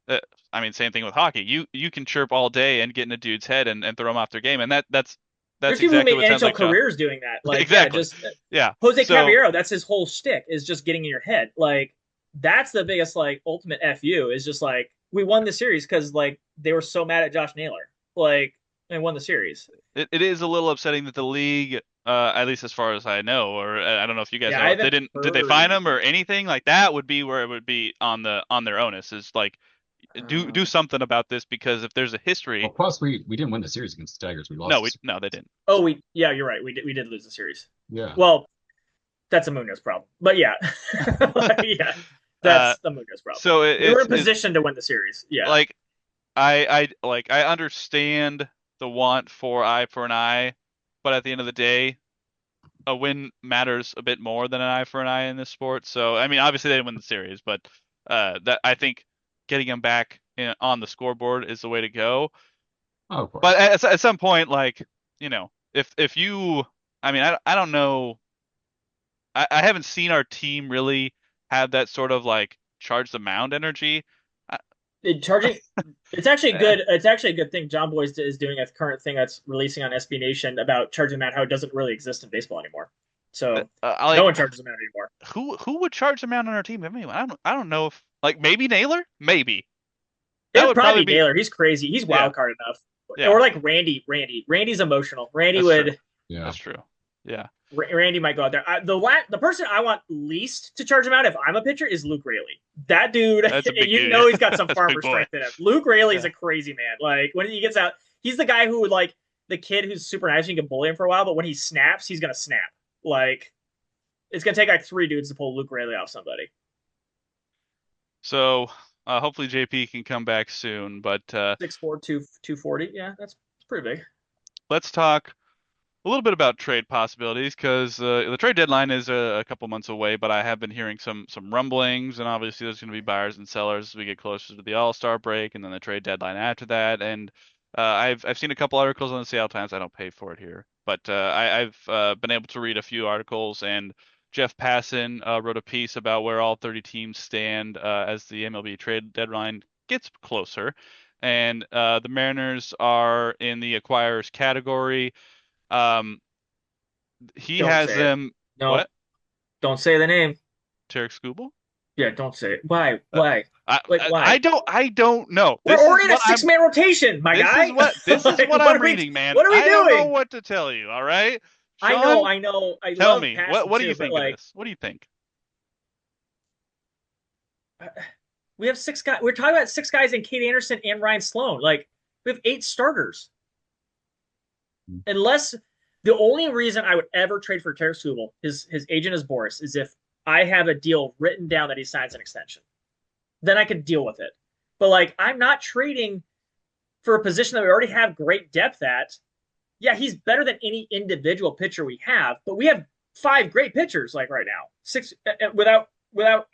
uh, I mean same thing with hockey. You can chirp all day and get in a dude's head and throw them off their game and There's that's people who exactly made what sounds NHL like Sean. careers doing that. Like yeah, Exactly. just Yeah. Jose So Caballero. That's his whole shtick is just getting in your head. Like that's the biggest like ultimate fu is just like we won the series because like they were so mad at Josh Naylor. Like they won the series. it is a little upsetting that the league, at least as far as I know, or I don't know if you guys Yeah, know, I if they haven't didn't, did they fine heard. them or anything like that? Would be where it would be on their onus is like do Um, something about this because if there's a Well, history, plus we didn't win the series against the Tigers. We lost the series. no, they didn't. oh, yeah, you're right. We did lose the series. Yeah. Well, that's a Munoz problem. But yeah, yeah, Uh, that's the Munoz problem. so We were in it's position to win the series. Yeah, like I understand the want for eye for an eye, but at the end of the day, a win matters a bit more than an eye for an eye in this sport. So I mean, obviously they didn't win the series, but that I think getting them back on the scoreboard is the way to go. Oh, of course. But at some point, like if you, I mean, I don't know, I haven't seen our team really have that sort of like charge the mound energy. Charging. It's actually good. It's actually a good thing John Boy is doing a current thing that's releasing on SB Nation about charging them out, how it doesn't really exist in baseball anymore. So no Like one charges them out anymore. who would charge them out on our team? I mean, I don't know if like maybe Naylor, maybe It that would would probably probably be be Naylor. He's crazy. He's yeah wild card enough. yeah Or like Randy. Randy's emotional. Randy that's true would. Yeah. that's true yeah Randy might go out there. The person I want least to charge him out if I'm a pitcher is Luke Raley. That dude, that's a big you dude know he's got some that's a farmer big boy strength in him. Luke Raley is yeah a crazy man. Like when he gets out, he's the guy who would like the kid who's super nice and you can bully him for a while, but when he snaps, he's gonna snap. Like it's gonna take like three dudes to pull Luke Raley off somebody. so hopefully JP can come back soon but 6'4", 240. Yeah, that's pretty big. let's talk a little bit about trade possibilities because the trade deadline is a couple months away, but I have been hearing some rumblings, and obviously there's going to be buyers and sellers as we get closer to the All-Star break, and then the trade deadline after that. And I've seen a couple articles on the Seattle Times. I don't pay for it here, but I've been able to read a few articles, and Jeff Passan wrote a piece about where all 30 teams stand as the MLB trade deadline gets closer, and the Mariners are in the acquirers category. Um, he Don't has say it. them No, what? don't say the name. Tarek Skubal? Yeah, don't say it. Why? Uh, Why? I, Like I why? I don't know. We're already in a six-man rotation, my This is guy. what Like, I'm reading, man. what are we I don't know doing? what to tell you, all right? I know, Sean, I know. I tell love me. passing What do too, you but think of like this? What do you think? we have six guys. We're talking about six guys and Kate Anderson and Ryan Sloan. Like we have eight starters. Unless the only reason I would ever trade for Tarek Skubal, his agent is Boris, is if I have a deal written down that he signs an extension. Then I could deal with it. But like I'm not trading for a position that we already have great depth at. Yeah, he's better than any individual pitcher we have, but we have five great pitchers like right now. Six without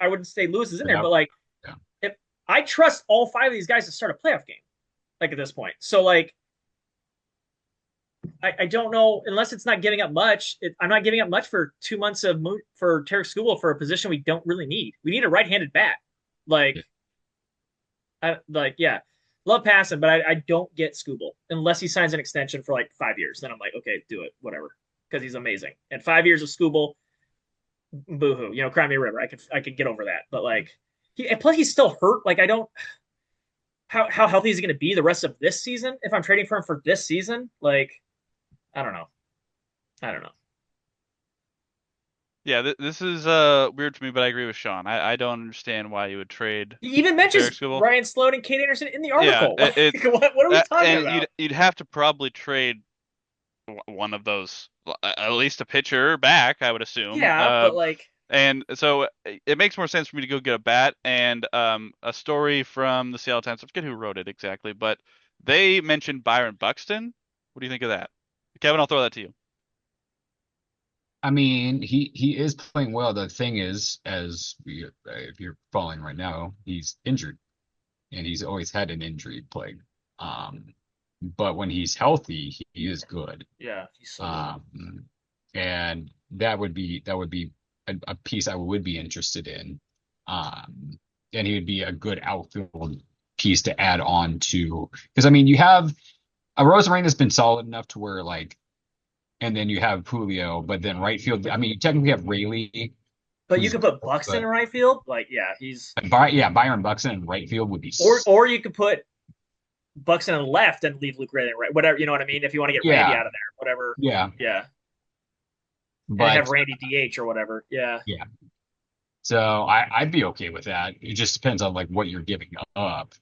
I wouldn't say Lewis is in there, Yeah. but like Yeah. if I trust all five of these guys to start a playoff game, like at this point. So like I don't know unless it's not giving up much. I'm not giving up much for 2 months for Tarek Skubal for a position we don't really need. We need a right-handed bat. Like yeah, love passing, but I don't get Skubal unless he signs an extension for like 5 years. Then I'm like, okay, do it, whatever, because he's amazing. And 5 years of Skubal, boohoo, cry me a river. I could get over that, but like and plus he's still hurt. Like I don't. How healthy is he going to be the rest of this season if I'm trading for him for this season? Like, I don't know. I don't know. Yeah, this is weird to me, but I agree with Sean. I don't understand why you would trade He even for Tarek mentions Skubal. Ryan Sloan and Kate Anderson in the Yeah, article. Like, what are we talking and about? you'd have to probably trade one of those, at least a pitcher back, I would assume. Yeah, but like, And so it makes more sense for me to go get a bat and a story from the Seattle Times. I forget who wrote it exactly, but they mentioned Byron Buxton. What do you think of that? Kevin, I'll throw that to you. I mean, he is playing well. The thing is, if you're following right now, he's injured, and he's always had an injury plague. Um, but when he's healthy, he is good. yeah, he's so And that would be a piece I would be interested in. And he would be a good outfield piece to add on to, because I mean, you have a Rosarena has been solid enough to where like, and then you have Julio, but then right field, I mean, you technically have Rayleigh, But you who's could put good, Buxton in right field. Like, yeah, he's Byron Buxton in right field would be or you could put Buxton in left and leave Luke Ray in right. Whatever, you know what I mean? If you want to get Randy yeah, out of there, whatever. yeah, Yeah, and have but Randy DH or whatever. Yeah. yeah. So I'd be okay with that. It just depends on like what you're giving up.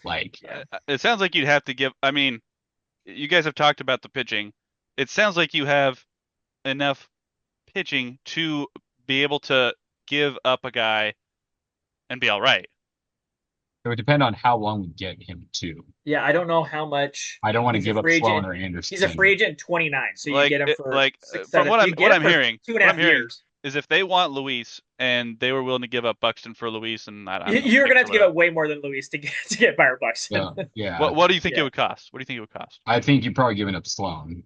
Like, Yeah. It sounds like you'd have to give. I mean, you guys have talked about the pitching. It sounds like you have enough pitching to be able to give up a guy and be all right. it would depend on how long we get him to. Yeah, I don't know how much. I don't want to He's a give up free Sloan agent. or He's a Anderson. free agent in 29, so you get him for six, From seven. what You get him I'm for hearing, two and a what half I'm hearing years. is if they want Luis and they were willing to give up Buxton for Luis, and I don't know, You're gonna picks have or to give whatever. up way more than Luis to get Byron Buxton. Yeah, yeah. What do you think it Yeah, would cost? What do you think it would cost? I think you're probably giving up Sloan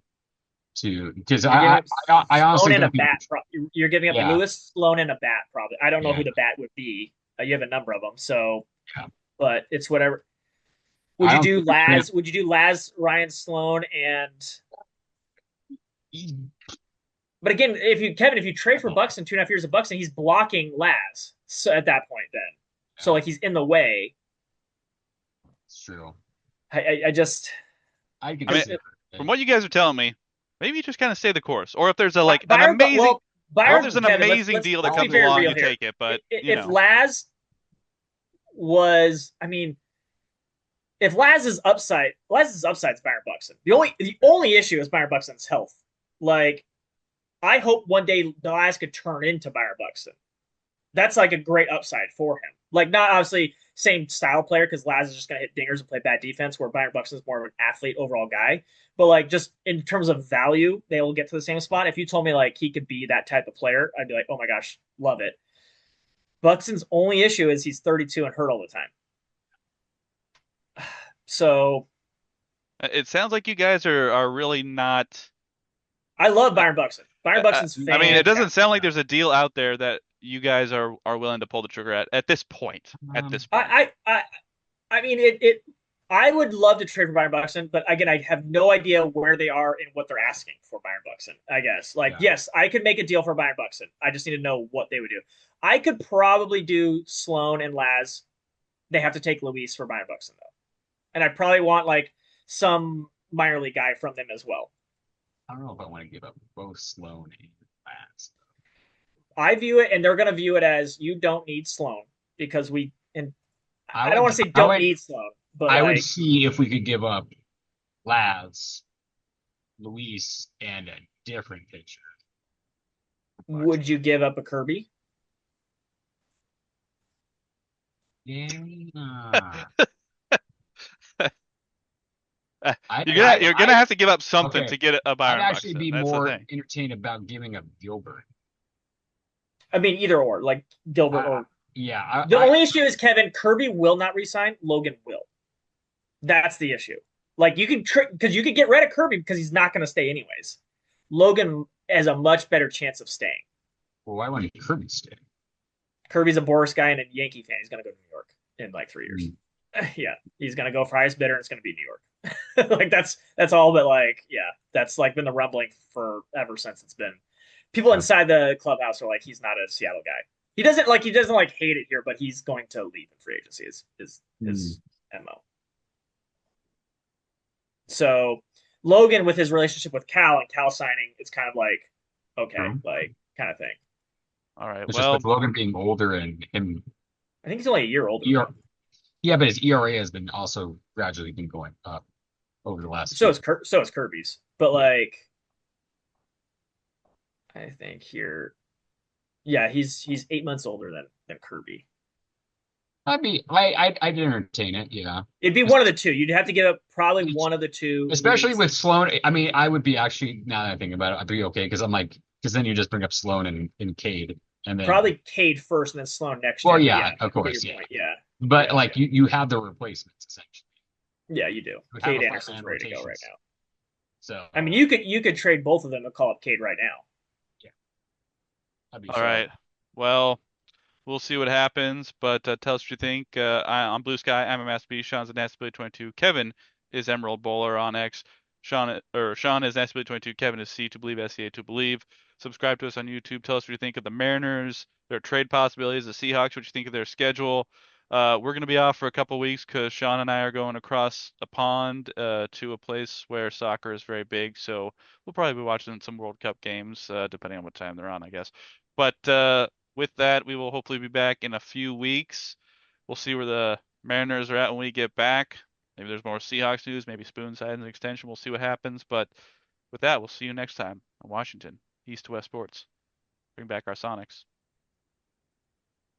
to because you're giving up I Sloan honestly and a don't think bat. You're giving up yeah, Lewis, Sloan, and a bat. Probably. I don't know yeah, who the bat would be. You have a number of them, so yeah. but it's whatever. Would I you don't do think we trade. Laz? Would you do Laz, Ryan Sloan, and but again, if you Kevin, if you trade for Buxton 2.5 years of Buxton, he's blocking Laz. So at that point, then, so Yeah, like he's in the way. it's true. I just I could I mean, see from it. what you guys are telling me, maybe you just kind of stay the course. Or if there's a like an Byron, amazing, well, or if there's Byron, an Kevin, amazing deal that let's be comes very along, real you here. take it. But If Laz was, I mean, if Laz's upside is Byron Buxton. The only issue is Byron Buxton's health. Like, I hope one day Laz could turn into Byron Buxton. That's like a great upside for him. Like, not obviously same style player because Laz is just gonna hit dingers and play bad defense, where Byron Buxton is more of an athlete overall guy. But like, just in terms of value, they will get to the same spot. If you told me like he could be that type of player, I'd be like, oh my gosh, love it. Buxton's only issue is he's 32 and hurt all the time. So it sounds like you guys are really not. I love Byron Buxton. Byron Buxton's I mean, it doesn't fantastic. sound like there's a deal out there that you guys are willing to pull the trigger at this point. At this point. I mean it. I would love to trade for Byron Buxton, but again, I have no idea where they are and what they're asking for Byron Buxton. I guess like Yeah. yes, I could make a deal for Byron Buxton. I just need to know what they would do. I could probably do Sloan and Laz. They have to take Luis for Byron Buxton though, and I probably want like some minor league guy from them as well. I don't know if I want to give up both Sloan and Lance. I view it, and they're going to view it as you don't need Sloan because we and I I don't would, want to say I don't would, need Sloan, but I would like, see if we could give up Laz, Luis, and a different pitcher. would you give up a Kirby? Yeah. You're gonna have to give up something Okay. to get a I'd Byron actually Buxton. be That's the more thing. entertained about giving up Gilbert. I mean, either or, like Gilbert I, or yeah, the only issue is Kevin Kirby will not resign. Logan will. That's the issue. Like you can because you could get rid of Kirby because he's not going to stay anyways. Logan has a much better chance of staying. well, why wouldn't Kirby stay? Kirby's a Boris guy and a Yankee fan. He's going to go to New York in like 3 years. Mm. Yeah, he's going to go for highest bidder and it's going to be New York. Like that's all. But like, yeah, that's like been the rumbling for ever since it's been. People inside the clubhouse are like, he's not a Seattle guy. He doesn't like hate it here, but he's going to leave in free agency. His mo. So Logan with his relationship with Cal and Cal signing, it's kind of like okay, like kind of thing. All right. It's just Well, with Logan being older and him. I think he's only a year older. Yeah, but his ERA has been also gradually been going up over the last So few. is Kirby's, but like I think here, yeah, he's 8 months older than Kirby. I'd entertain it, yeah. It'd be one of the two. You'd have to give up probably one of the two, Especially with Sloan. I mean, I would be actually, now that I think about it, I'd be okay because because then you just bring up Sloan and Cade. And then, probably Cade first and then Sloan next well, year. yeah, Yeah, of course, yeah. point. Yeah. But Yeah, like you have the replacements essentially. yeah, you do. We have Cade a Anderson's frontline ready to go right rotations. now. So I mean, you could trade both of them and call up Cade right now. yeah, I'd be all sure. right. Well, we'll see what happens. But tell us what you think. I'm Blue Sky. I'm a Master B. Sean's a Nasty 22. Kevin is Emerald Bowler on X. Sean is Nasty 22. Kevin is C to believe. SCA to believe. Subscribe to us on YouTube. Tell us what you think of the Mariners, their trade possibilities, the Seahawks, what you think of their schedule. We're going to be off for a couple weeks because Sean and I are going across a pond to a place where soccer is very big. So we'll probably be watching some World Cup games, depending on what time they're on, I guess. But with that, we will hopefully be back in a few weeks. We'll see where the Mariners are at when we get back. Maybe there's more Seahawks news, maybe Spoon side an extension. We'll see what happens. But with that, we'll see you next time on Washington, East to West Sports. Bring back our Sonics.